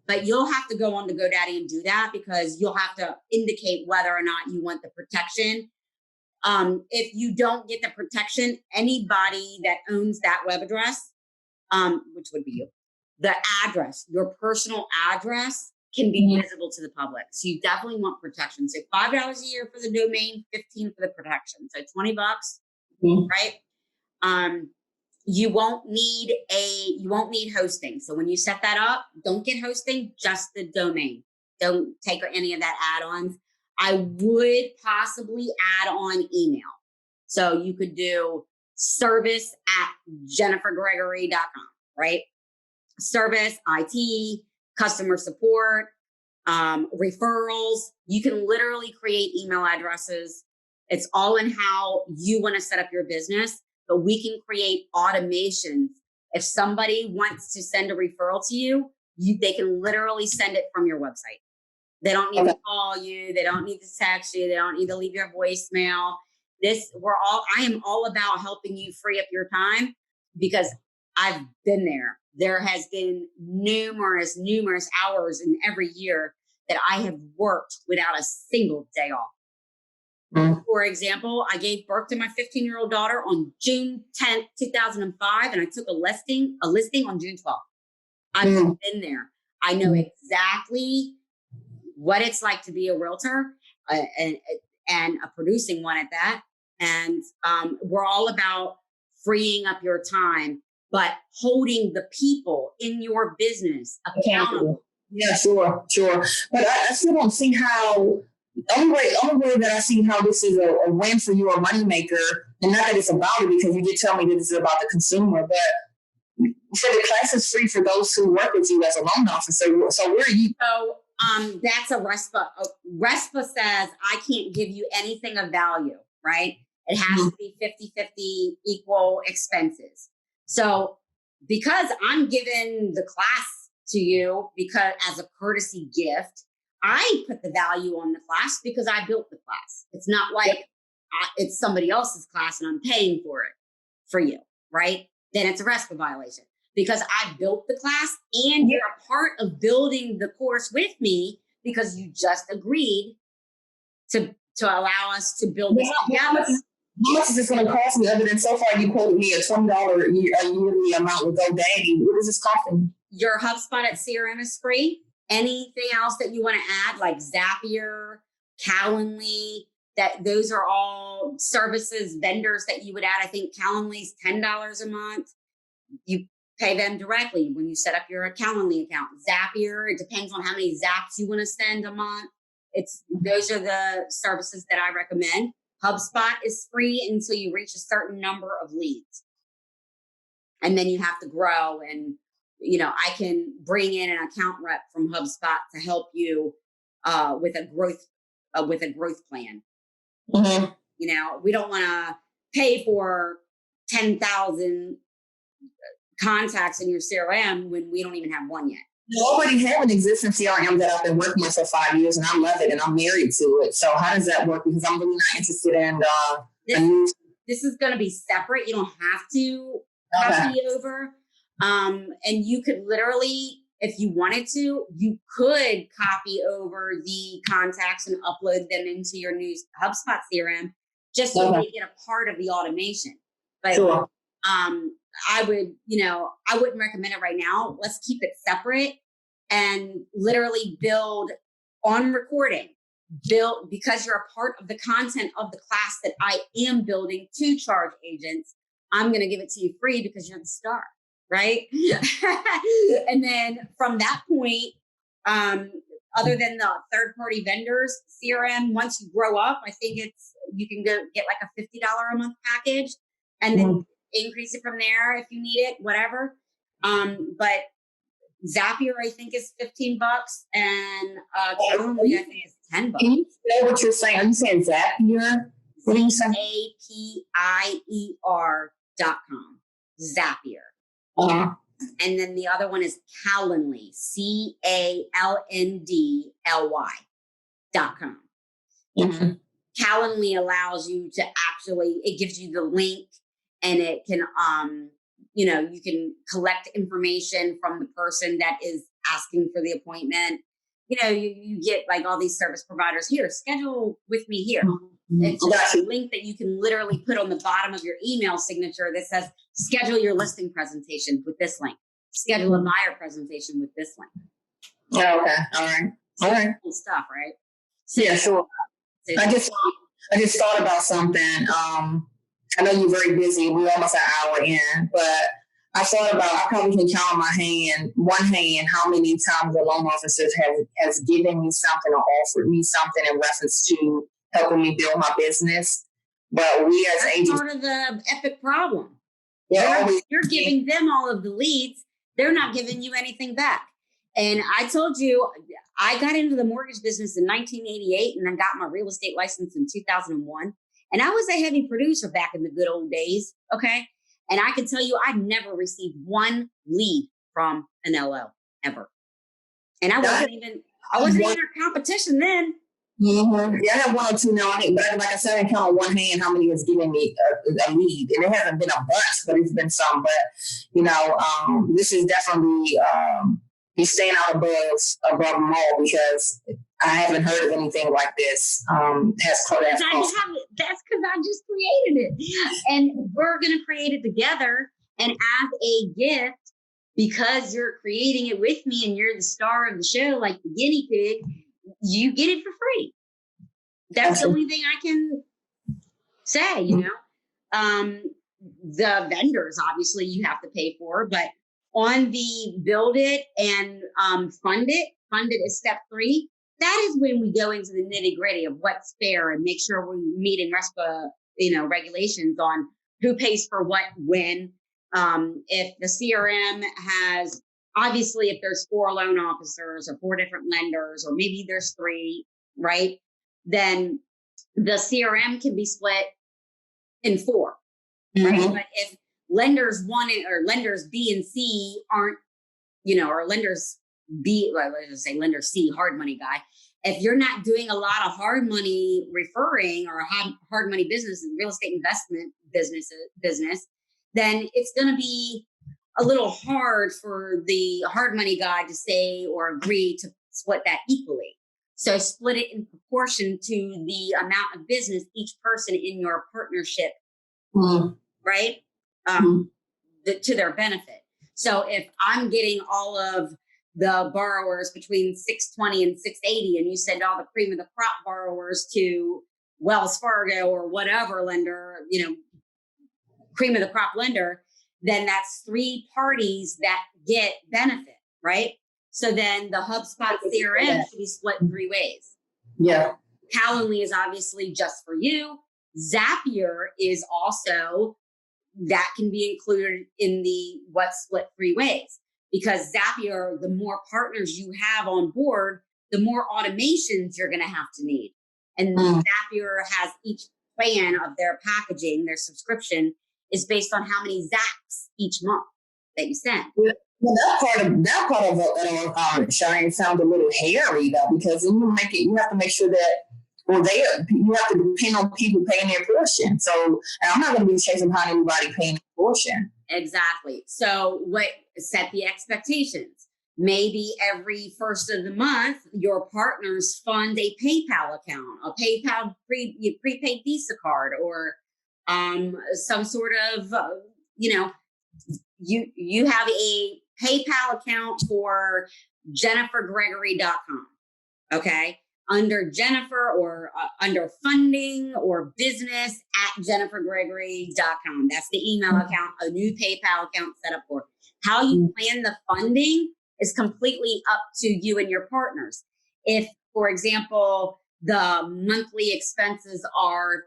[SPEAKER 2] But you'll have to go on to GoDaddy and do that, because you'll have to indicate whether or not you want the protection. If you don't get the protection, anybody that owns that web address, which would be you, the address, your personal address, can be visible to the public. So you definitely want protection. So $5 a year for the domain, $15 for the protection. So $20, right? You won't need hosting. So when you set that up, don't get hosting, just the domain. Don't take any of that add-ons. I would possibly add on email. So you could do service@jennifergregory.com, right? Service, IT, customer support, referrals. You can literally create email addresses. It's all in how you want to set up your business, but we can create automations. If somebody wants to send a referral to you, they can literally send it from your website. They don't need to call you. They don't need to text you. They don't need to leave your voicemail. I am all about helping you free up your time, because I've been there. There has been numerous hours in every year that I have worked without a single day off. For example, I gave birth to my 15-year-old daughter on June 10th, 2005, and I took a listing on June 12th. I've been there. I know exactly what it's like to be a realtor and a producing one at that. And we're all about freeing up your time, but holding the people in your business accountable.
[SPEAKER 1] Yeah, sure. But I still don't see how. Only way that I see how this is a win for you, a moneymaker, and not that it's about it, because you did tell me that this is about the consumer, but you said the class is free for those who work with you as a loan officer. So where are you?
[SPEAKER 2] So that's a RESPA. RESPA says I can't give you anything of value, right? It has to be 50-50 equal expenses. So because I'm giving the class to you because as a courtesy gift, I put the value on the class because I built the class. It's not like it's somebody else's class and I'm paying for it for you, right? Then it's a RESPA violation because I built the class and you're a part of building the course with me because you just agreed to allow us to build this together.
[SPEAKER 1] How much is this going to cost me other than so far you quoted me a $20 a yearly amount with GoDaddy? What is this costing?
[SPEAKER 2] Your HubSpot at CRM is free. Anything else that you want to add, like Zapier, Calendly, those are all services, vendors that you would add. I think Calendly's $10 a month. You pay them directly when you set up your Calendly account. Zapier, it depends on how many zaps you want to send a month. Those are the services that I recommend. HubSpot is free until you reach a certain number of leads. And then you have to grow, and I can bring in an account rep from HubSpot to help you with a growth plan.
[SPEAKER 1] Mm-hmm.
[SPEAKER 2] We don't want to pay for 10,000 contacts in your CRM when we don't even have one yet.
[SPEAKER 1] You already have an existing CRM that I've been working with for 5 years, and I love it, and I'm married to it. So how does that work? Because I'm really not interested in
[SPEAKER 2] this is going to be separate. You don't have to copy over. And you could literally, if you wanted to, you could copy over the contacts and upload them into your new HubSpot CRM just so they get a part of the automation. But
[SPEAKER 1] sure.
[SPEAKER 2] I wouldn't recommend it right now. Let's keep it separate and literally build on recording. Build because you're a part of the content of the class that I am building to charge agents. I'm going to give it to you free because you're the star. Right. And then from that point, other than the third party vendors, CRM, once you grow up, I think you can go get like a $50 a month package and then increase it from there if you need it, whatever. But Zapier, I think, is $15 and Calendly, I think, is $10.
[SPEAKER 1] Can you say what you're saying? Are you saying Zapier? What are you saying?
[SPEAKER 2] Zapier.com. Zapier.
[SPEAKER 1] Uh-huh.
[SPEAKER 2] And then the other one is Calendly, CALNDLY.com.
[SPEAKER 1] Mm-hmm.
[SPEAKER 2] Calendly allows you to it gives you the link, and it can, you can collect information from the person that is asking for the appointment. You get like all these service providers here, schedule with me here. It's just a link that you can literally put on the bottom of your email signature that says, schedule your listing presentation with this link. Schedule a buyer presentation with this link.
[SPEAKER 1] Oh, okay. All right.
[SPEAKER 2] Cool stuff, right? So,
[SPEAKER 1] yeah, sure. I just thought about something. I know you're very busy. We're almost an hour in, but I probably can count on one hand, how many times a loan officer has given me something or offered me something in reference to helping me build my business. But we as agents,
[SPEAKER 2] part of the epic problem.
[SPEAKER 1] Yeah,
[SPEAKER 2] you're giving them all of the leads. They're not giving you anything back. And I told you, I got into the mortgage business in 1988 and I got my real estate license in 2001. And I was a heavy producer back in the good old days. Okay. And I can tell you, I never received one lead from an LO ever. And I wasn't even in our competition then.
[SPEAKER 1] Mm-hmm. Yeah, I have one or two now. But like I said, I can count on one hand how many has given me a lead. And it hasn't been a bunch, but it's been some. But, this is definitely he's staying out above them all because I haven't heard of anything like this. That's because
[SPEAKER 2] I just created it. And we're going to create it together. And as a gift, because you're creating it with me and you're the star of the show, like the guinea pig, you get it for free. That's the only thing I can say, you know. The vendors, obviously, you have to pay for, but on the build it and fund it is step 3. That is when we go into the nitty gritty of what's fair and make sure we're meeting RESPA, regulations on who pays for what, when. If the CRM has, obviously, if there's 4 loan officers or 4 different lenders, or maybe there's 3, right? Then the CRM can be split in 4, right? But if lenders 1 or lenders B and C aren't, or lenders B, well, let's just say lender C, hard money guy. If you're not doing a lot of hard money referring or hard money business and real estate investment business, then it's going to be a little hard for the hard money guy to say or agree to split that equally. So split it in proportion to the amount of business each person in your partnership, right? To their benefit. So if I'm getting all of the borrowers between 620 and 680, and you send all the cream of the crop borrowers to Wells Fargo or whatever lender, cream of the crop lender, then that's 3 parties that get benefit, right? So then the HubSpot CRM should be split 3 ways.
[SPEAKER 1] Yeah.
[SPEAKER 2] Calendly is obviously just for you. Zapier is also, that can be included in the what's split 3 ways, because Zapier, the more partners you have on board, the more automations you're going to have to need. And Zapier has each plan of their packaging, their subscription is based on how many Zaps each month that you send.
[SPEAKER 1] Yeah. Well, that part of Cheyenne sounds a little hairy though, because then you have to make sure that, you have to depend on people paying their portion. So, and I'm not going to be chasing behind everybody paying their portion.
[SPEAKER 2] Exactly. So set the expectations. Maybe every first of the month, your partners fund a PayPal account, a PayPal prepaid Visa card, or some sort of, you have a PayPal account for jennifergregory.com. Okay. Under Jennifer or under funding or business at jennifergregory.com. That's the email account, a new PayPal account set up for. How you plan the funding is completely up to you and your partners. If, for example, the monthly expenses are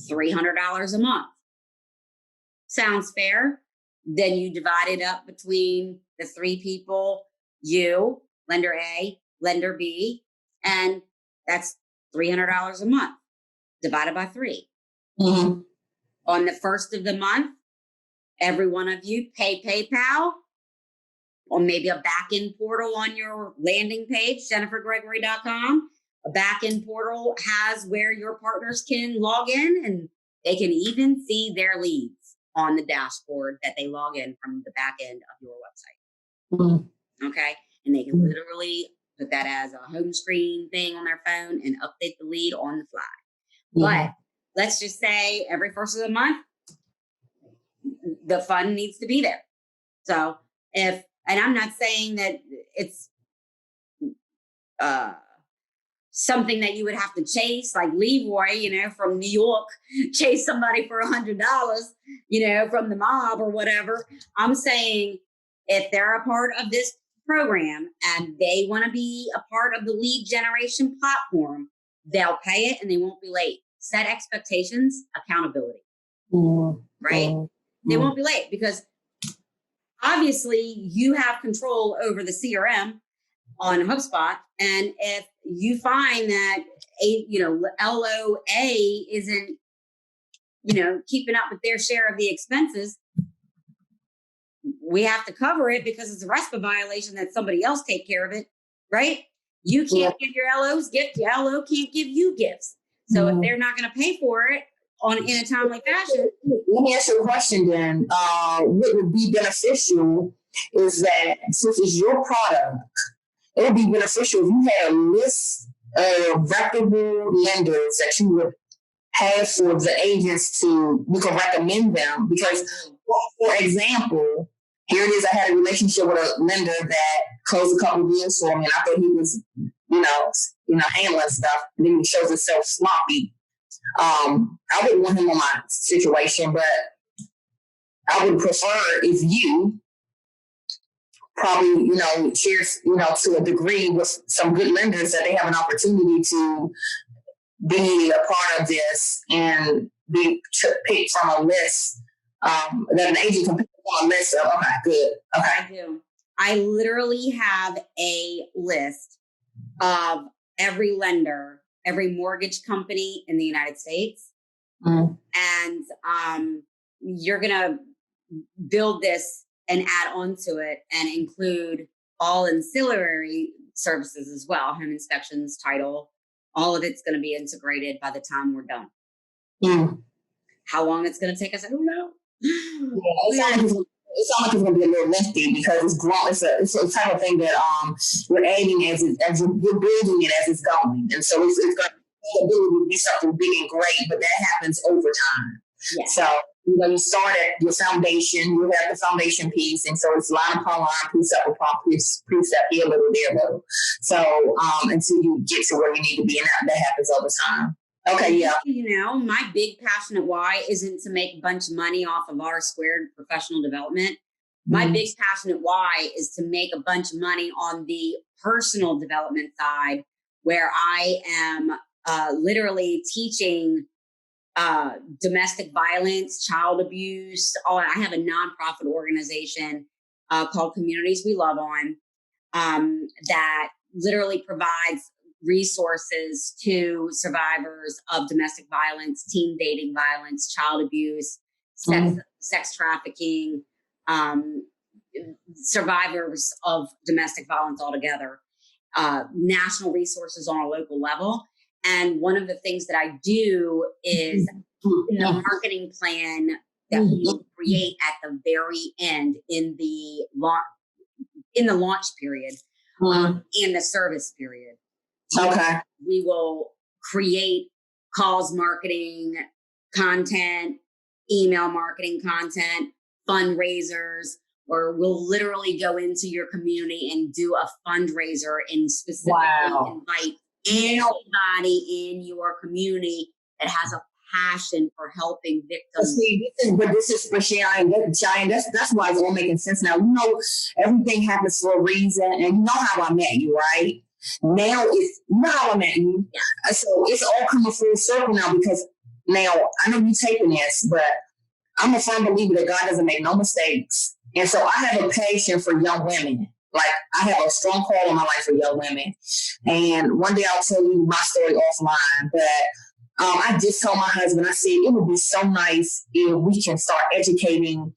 [SPEAKER 2] $300 a month, sounds fair, then you divide it up between the 3 people, you, lender A, lender B, and that's $300 a month divided by 3. On the first of the month, every one of you pay PayPal, or maybe a back-end portal on your landing page, jennifergregory.com. A back-end portal has where your partners can log in, and they can even see their leads on the dashboard that they log in from the back end of your website. Okay. And they can literally put that as a home screen thing on their phone and update the lead on the fly. But let's just say every first of the month, the fund needs to be there. So and I'm not saying that it's something that you would have to chase, like Leroy, from New York, chase somebody for $100, from the mob or whatever. I'm saying if they're a part of this program and they want to be a part of the lead generation platform, they'll pay it and they won't be late. Set expectations, accountability, right? They won't be late because obviously you have control over the CRM on HubSpot. And if you find that, LOA isn't, keeping up with their share of the expenses, we have to cover it because it's a RESPA violation that somebody else take care of it, right? You can't give your LOs gifts. Your LO can't give you gifts. So if they're not going to pay for it in a timely fashion.
[SPEAKER 1] Let me ask you a question then. What would be beneficial is that since it's your product, it would be beneficial if you had a list of reputable lenders that you would have for the agents you can recommend them. Because, for example, here it is. I had a relationship with a lender that closed a couple of deals for me, and I thought he was, handling stuff. And then he shows himself sloppy. I wouldn't want him on my situation, but I would prefer if you probably, shares, to a degree with some good lenders that they have an opportunity to be a part of this and be picked from a list that an agent can pick from a list of. Okay, good. Okay.
[SPEAKER 2] I do. I literally have a list of every lender, every mortgage company in the United States.
[SPEAKER 1] Mm.
[SPEAKER 2] And you're going to build this and add on to it and include all ancillary services as well, home inspections, title, all of it's going to be integrated by the time we're done.
[SPEAKER 1] Mm.
[SPEAKER 2] How long it's going to take us, I don't know.
[SPEAKER 1] Yeah, it sounds like it's going to be a little lengthy because it's grown. It's a type of thing that you're aiming as you're building it as it's going, and so it's going to be something big and great, but that happens over time.
[SPEAKER 2] Yeah.
[SPEAKER 1] So you start at your foundation, you have the foundation piece, and so it's line upon line, precept upon precept, here a little, there a little. So until you get to where you need to be, and that happens over time. Okay, yeah.
[SPEAKER 2] My big passionate why isn't to make a bunch of money off of R squared professional development. My big passionate why is to make a bunch of money on the personal development side, where I am literally teaching domestic violence, child abuse. I have a nonprofit organization called Communities We Love On that literally provides resources to survivors of domestic violence, teen dating violence, child abuse, sex trafficking, survivors of domestic violence altogether, national resources on a local level. And one of the things that I do is in the marketing plan that we will create at the very end in the launch period and the service period.
[SPEAKER 1] Okay.
[SPEAKER 2] We will create calls marketing content, email marketing content, fundraisers, or we'll literally go into your community and do a fundraiser and specifically invite anybody in your community that has a passion for helping victims.
[SPEAKER 1] This is for Cheyenne. That's why it's all making sense now. Everything happens for a reason, and you know how I met you, right? Now how I met you. Yeah. So it's all coming full circle now because now I know you're taking this, but I'm a firm believer that God doesn't make no mistakes. And so I have a passion for young women. Like I have a strong call in my life for young women. And one day I'll tell you my story offline, but I just told my husband, I said, it would be so nice if we can start educating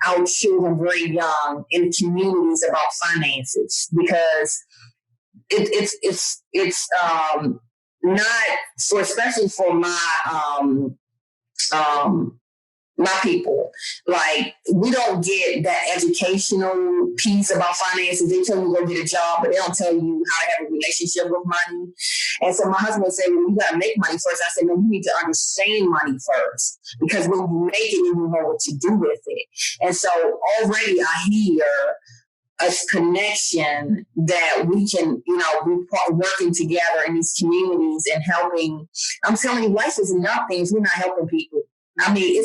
[SPEAKER 1] our children very young in communities about finances because it's not so, especially for my people. Like we don't get that educational piece about finances. They tell you to go get a job, but they don't tell you how to have a relationship with money. And so my husband would say, well, you got to make money first. I said, no, you need to understand money first because when you make it, you know what to do with it. And so already I hear a connection that we can, be working together in these communities and helping. I'm telling you, life is nothing if we're not helping people. I mean,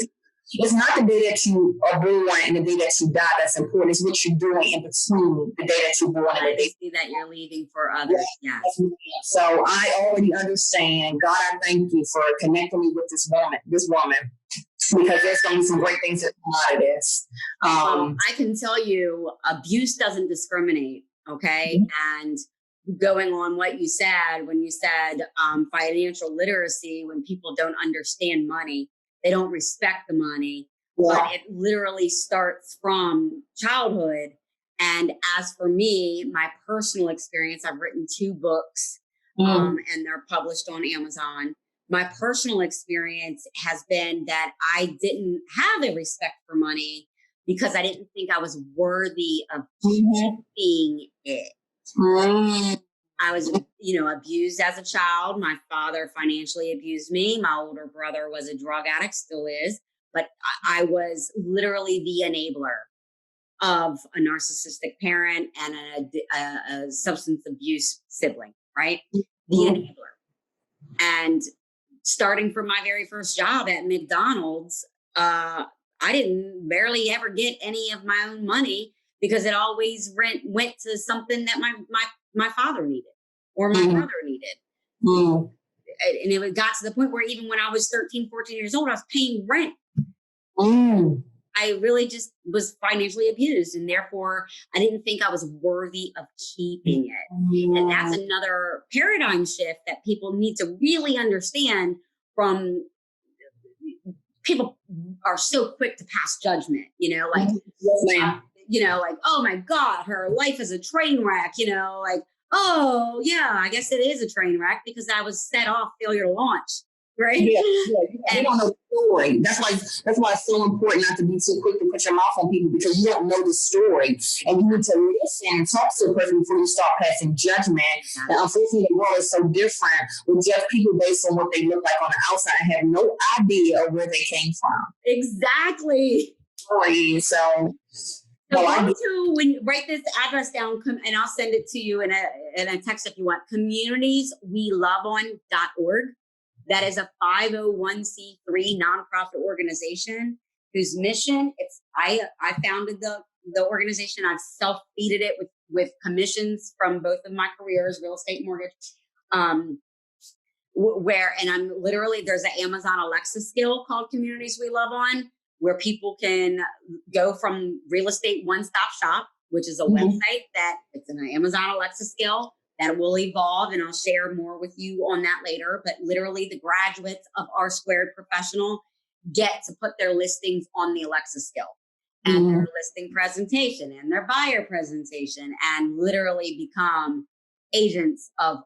[SPEAKER 1] it's not the day that you are born and the day that you die that's important. It's what you're doing in between the day that you're born and the day
[SPEAKER 2] that you're leaving for others. Yeah.
[SPEAKER 1] So I already understand. God, I thank you for connecting me with this woman. Because there's going to be some great things that come out of this.
[SPEAKER 2] I can tell you, abuse doesn't discriminate. Okay, and going on what you said when you said financial literacy, when people don't understand money, they don't respect the money. Yeah. But it literally starts from childhood. And as for me, my personal experience, I've written 2 books, and they're published on Amazon. My personal experience has been that I didn't have a respect for money because I didn't think I was worthy of keeping it. I was, abused as a child. My father financially abused me. My older brother was a drug addict, still is, but I was literally the enabler. of a narcissistic parent and a substance abuse sibling, right? The enabler. And starting from my very first job at McDonald's, I didn't barely ever get any of my own money because it always went to something that my father needed or my brother needed. And it got to the point where even when I was 13, 14 years old, I was paying rent. I really just was financially abused, and therefore I didn't think I was worthy of keeping it. And that's another paradigm shift that people need to really understand. From people are so quick to pass judgment, like, like, oh my God, her life is a train wreck, like, oh yeah, I guess it is a train wreck because I was set off failure to launch. Right.
[SPEAKER 1] Yeah. You don't know the story. That's why it's so important not to be too quick to put your mouth on people, because you don't know the story, and you need to listen and talk to a person before you start passing judgment. And unfortunately, the world is so different. We judge people based on what they look like on the outside and have no idea of where they came from.
[SPEAKER 2] Exactly.
[SPEAKER 1] So
[SPEAKER 2] when you write this address down, and I'll send it to you in a text if you want. communitiesweloveon.org. That is a 501c3 nonprofit organization whose mission, I founded the organization. I've self-feeded it with commissions from both of my careers, real estate, mortgage, and I'm literally, there's an Amazon Alexa skill called Communities We Love On, where people can go from real estate one-stop shop, which is a website that it's an Amazon Alexa skill that will evolve, and I'll share more with you on that later. But literally the graduates of R Squared Professional get to put their listings on the Alexa skill and their listing presentation and their buyer presentation, and literally become agents of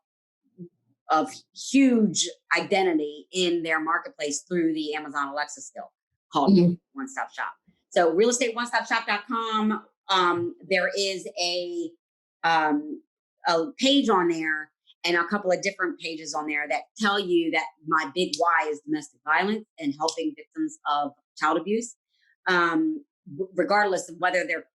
[SPEAKER 2] huge identity in their marketplace through the Amazon Alexa skill called One Stop Shop. So realestateonestopshop.com. There is a page on there and a couple of different pages on there that tell you that my big why is domestic violence and helping victims of child abuse, regardless of whether they're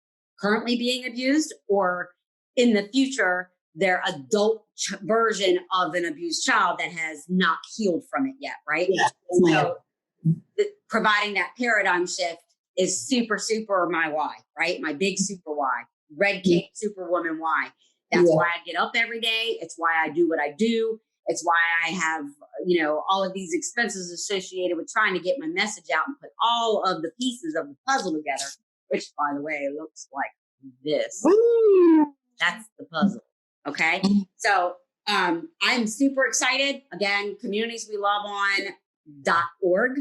[SPEAKER 2] currently being abused or in the future, their adult version of an abused child that has not healed from it yet. Right. Yeah. So providing that paradigm shift is super, super my why, right? My big super why, red cape superwoman why. That's why I get up every day. It's why I do what I do. It's why I have, all of these expenses associated with trying to get my message out and put all of the pieces of the puzzle together, which, by the way, looks like this. That's the puzzle. Okay. So I'm super excited. Again, communitiesweloveon.org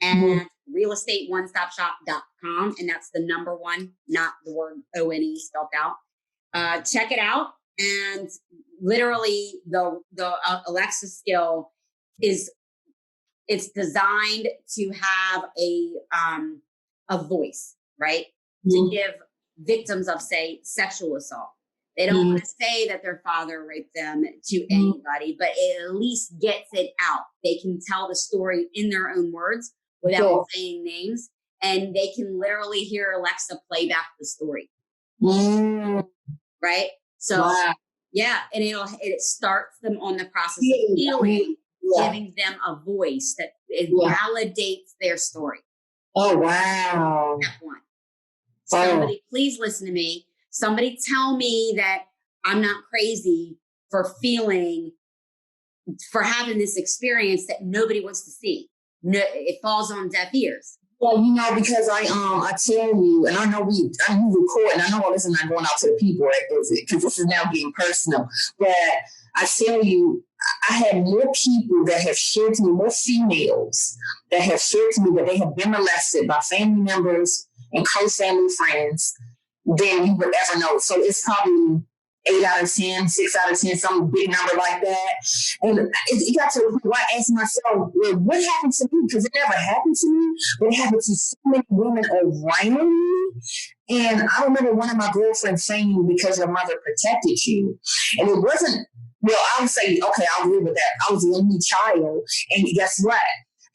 [SPEAKER 2] and realestateonestopshop.com. And that's the number one, not the word ONE spelled out. Check it out. And literally the Alexa skill it's designed to have a voice, right? To give victims of, say, sexual assault. They don't want to say that their father raped them to anybody, but it at least gets it out. They can tell the story in their own words without saying names, and they can literally hear Alexa play back the story. Right? So, and it starts them on the process of healing, giving them a voice that it validates their story.
[SPEAKER 1] Oh, wow.
[SPEAKER 2] Step one. Somebody, please listen to me. Somebody tell me that I'm not crazy for having this experience that nobody wants to see. No, it falls on deaf ears.
[SPEAKER 1] Well, because I tell you, and I know you record, and I know all this is not going out to the people, right? Because this is now getting personal. But I tell you, I have more people that have shared to me, more females that have shared to me that they have been molested by family members and close family friends than you would ever know. So it's probably 8 out of 10, 6 out of 10, some big number like that. And it got to the point where I asked myself, well, what happened to me? Because it never happened to me, but it happened to so many women around me. And I remember one of my girlfriends saying, because your mother protected you. And it wasn't, well, I would say, okay, I'll agree with that. I was the only child. And guess what?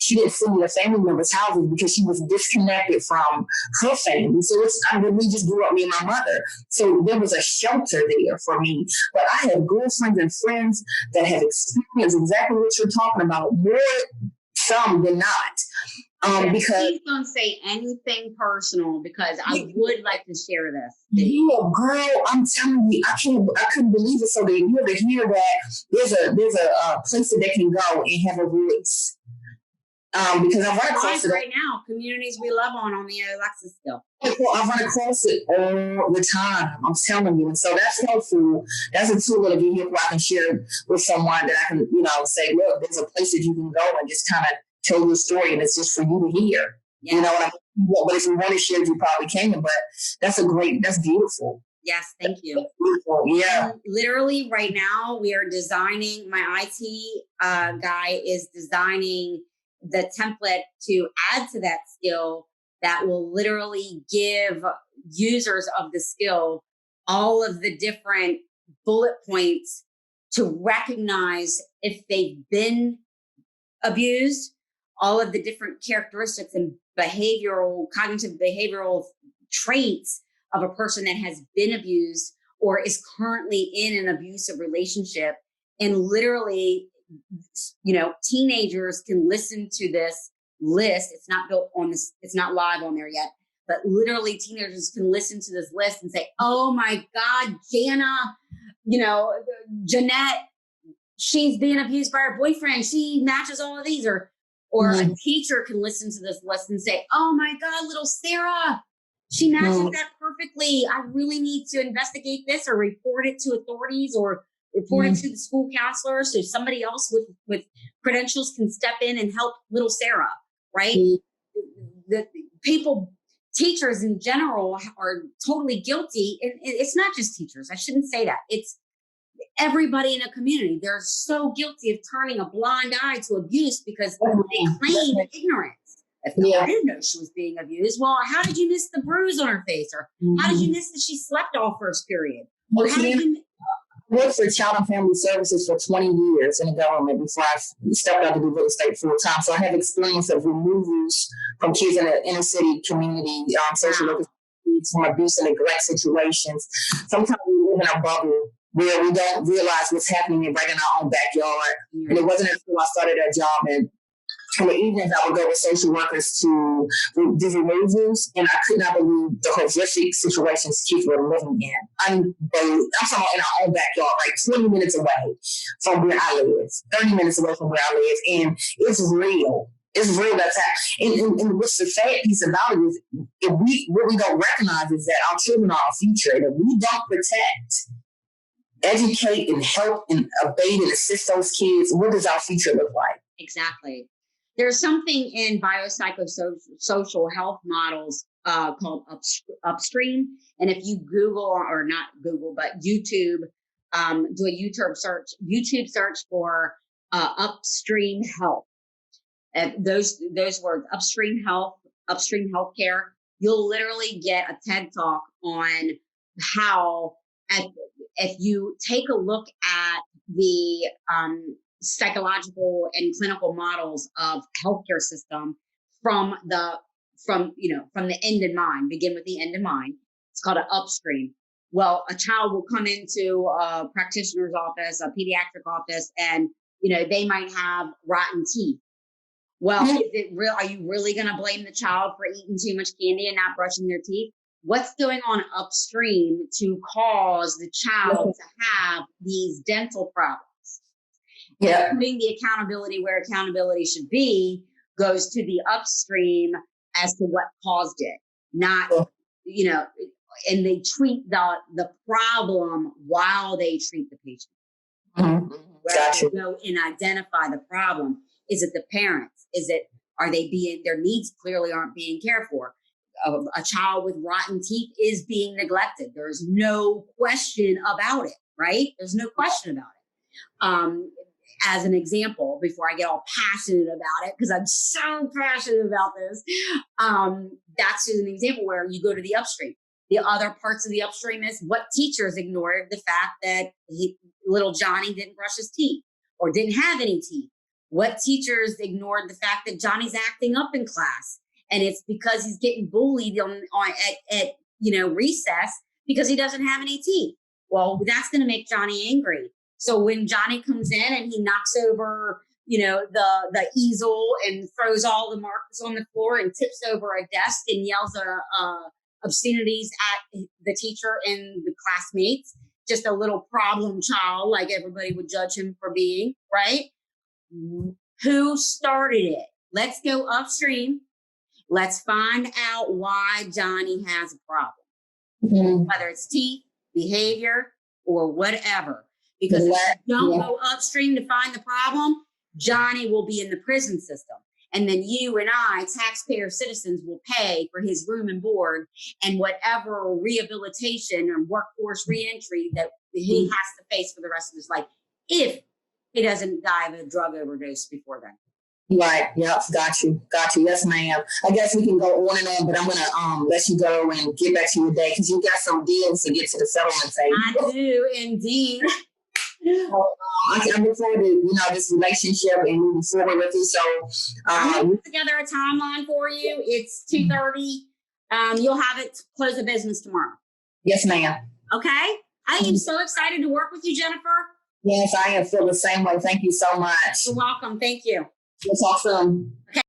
[SPEAKER 1] she didn't see the family members' houses because she was disconnected from her family. So we just grew up, me and my mother. So there was a shelter there for me. But I have girlfriends and friends that have experienced exactly what you're talking about, more some than not. Because
[SPEAKER 2] please don't say anything personal, because I would like to share this.
[SPEAKER 1] Yeah, girl, I'm telling you, I couldn't believe it. So that you're to hear that there's a place that they can go and have a voice. Because I run across it
[SPEAKER 2] right now, communities we love on the Alexa skill.
[SPEAKER 1] I run across it all the time. I'm telling you, and so that's helpful. That's a tool that vehicle I can share with someone that I can, say, look, there's a place that you can go and just kind of tell your story, and it's just for you to hear. Yeah. You know what I mean? But if you want to share, you probably can. But that's beautiful.
[SPEAKER 2] Yes, thank you.
[SPEAKER 1] Yeah.
[SPEAKER 2] And literally right now we are designing, my IT guy is designing the template to add to that skill that will literally give users of the skill all of the different bullet points to recognize if they've been abused, all of the different characteristics and cognitive behavioral traits of a person that has been abused or is currently in an abusive relationship. And literally, teenagers can listen to this list. It's not built on this, it's not live on there yet, but literally teenagers can listen to this list and say, oh my God, Jana, Jeanette, she's being abused by her boyfriend. She matches all of these. Or a teacher can listen to this list and say, oh my God, little Sarah, she matches that perfectly. I really need to investigate this or report it to authorities or report it to the school counselor so somebody else with credentials can step in and help little Sarah, right? The teachers in general are totally guilty. And it's not just teachers. I shouldn't say that. It's everybody in a community. They're so guilty of turning a blind eye to abuse because they claim ignorance. I didn't know she was being abused. Well, how did you miss the bruise on her face? Or how did you miss that she slept all first period? Or how did you...
[SPEAKER 1] I worked for Child and Family Services for 20 years in the government before I stepped out to do real estate full time. So I have experience of removals from kids in the inner city community, social workers from abuse and neglect situations. Sometimes we live in a bubble where we don't realize what's happening right in our own backyard. And it wasn't until I started that job and in the evenings, I would go with social workers to do removals, and I could not believe the horrific situations kids were living in. I'm talking about in our own backyard, like 20 minutes away from where I live, 30 minutes away from where I live, and it's real. It's real. That's and what's the sad piece about it is, what we don't recognize is that our children are our future, and if we don't protect, educate, and help and abate and assist those kids, what does our future look like?
[SPEAKER 2] Exactly. There's something in biopsychosocial health models called upstream. And if you Google, or not Google, but YouTube, do a YouTube search for upstream health. Those words, upstream health, upstream healthcare, you'll literally get a TED Talk on how, if you take a look at the psychological and clinical models of healthcare system from the end in mind, begin with the end in mind. It's called an upstream. Well, a child will come into a practitioner's office, a pediatric office, and they might have rotten teeth. Well, is it real? Are you really going to blame the child for eating too much candy and not brushing their teeth? What's going on upstream to cause the child to have these dental problems? Yeah. Putting the accountability where accountability should be goes to the upstream as to what caused it, not, and they treat the problem while they treat the patient. Mm-hmm. Gotcha. They go and identify the problem. Is it the parents? Their needs clearly aren't being cared for. A child with rotten teeth is being neglected. There's no question about it, right? There's no question about it. As an example, before I get all passionate about it, because I'm so passionate about this, that's just an example where you go to the upstream. The other parts of the upstream is what teachers ignored the fact that little Johnny didn't brush his teeth or didn't have any teeth. What teachers ignored the fact that Johnny's acting up in class, and it's because he's getting bullied at recess because he doesn't have any teeth. Well, that's going to make Johnny angry. So when Johnny comes in and he knocks over, the easel and throws all the markers on the floor and tips over a desk and yells obscenities at the teacher and the classmates, just a little problem child, like everybody would judge him for being, right? Who started it? Let's go upstream. Let's find out why Johnny has a problem, whether it's teeth, behavior, or whatever. Because if you don't go upstream to find the problem, Johnny will be in the prison system. And then you and I, taxpayer citizens, will pay for his room and board and whatever rehabilitation or workforce reentry that he has to face for the rest of his life, if he doesn't die of a drug overdose before then.
[SPEAKER 1] Right. Yep. Got you. Yes, ma'am. I guess we can go on and on, but I'm gonna let you go and get back to your day because you got some deals to get to the settlement table.
[SPEAKER 2] I do indeed.
[SPEAKER 1] I look forward to this relationship and moving forward with you. So
[SPEAKER 2] I'm gonna put together a timeline for you. It's 2:30. You'll have it to close the business tomorrow.
[SPEAKER 1] Yes, ma'am.
[SPEAKER 2] Okay. I am so excited to work with you, Jennifer.
[SPEAKER 1] Yes, I feel the same way. Thank you so much.
[SPEAKER 2] You're welcome. Thank you.
[SPEAKER 1] It's awesome.
[SPEAKER 2] Okay.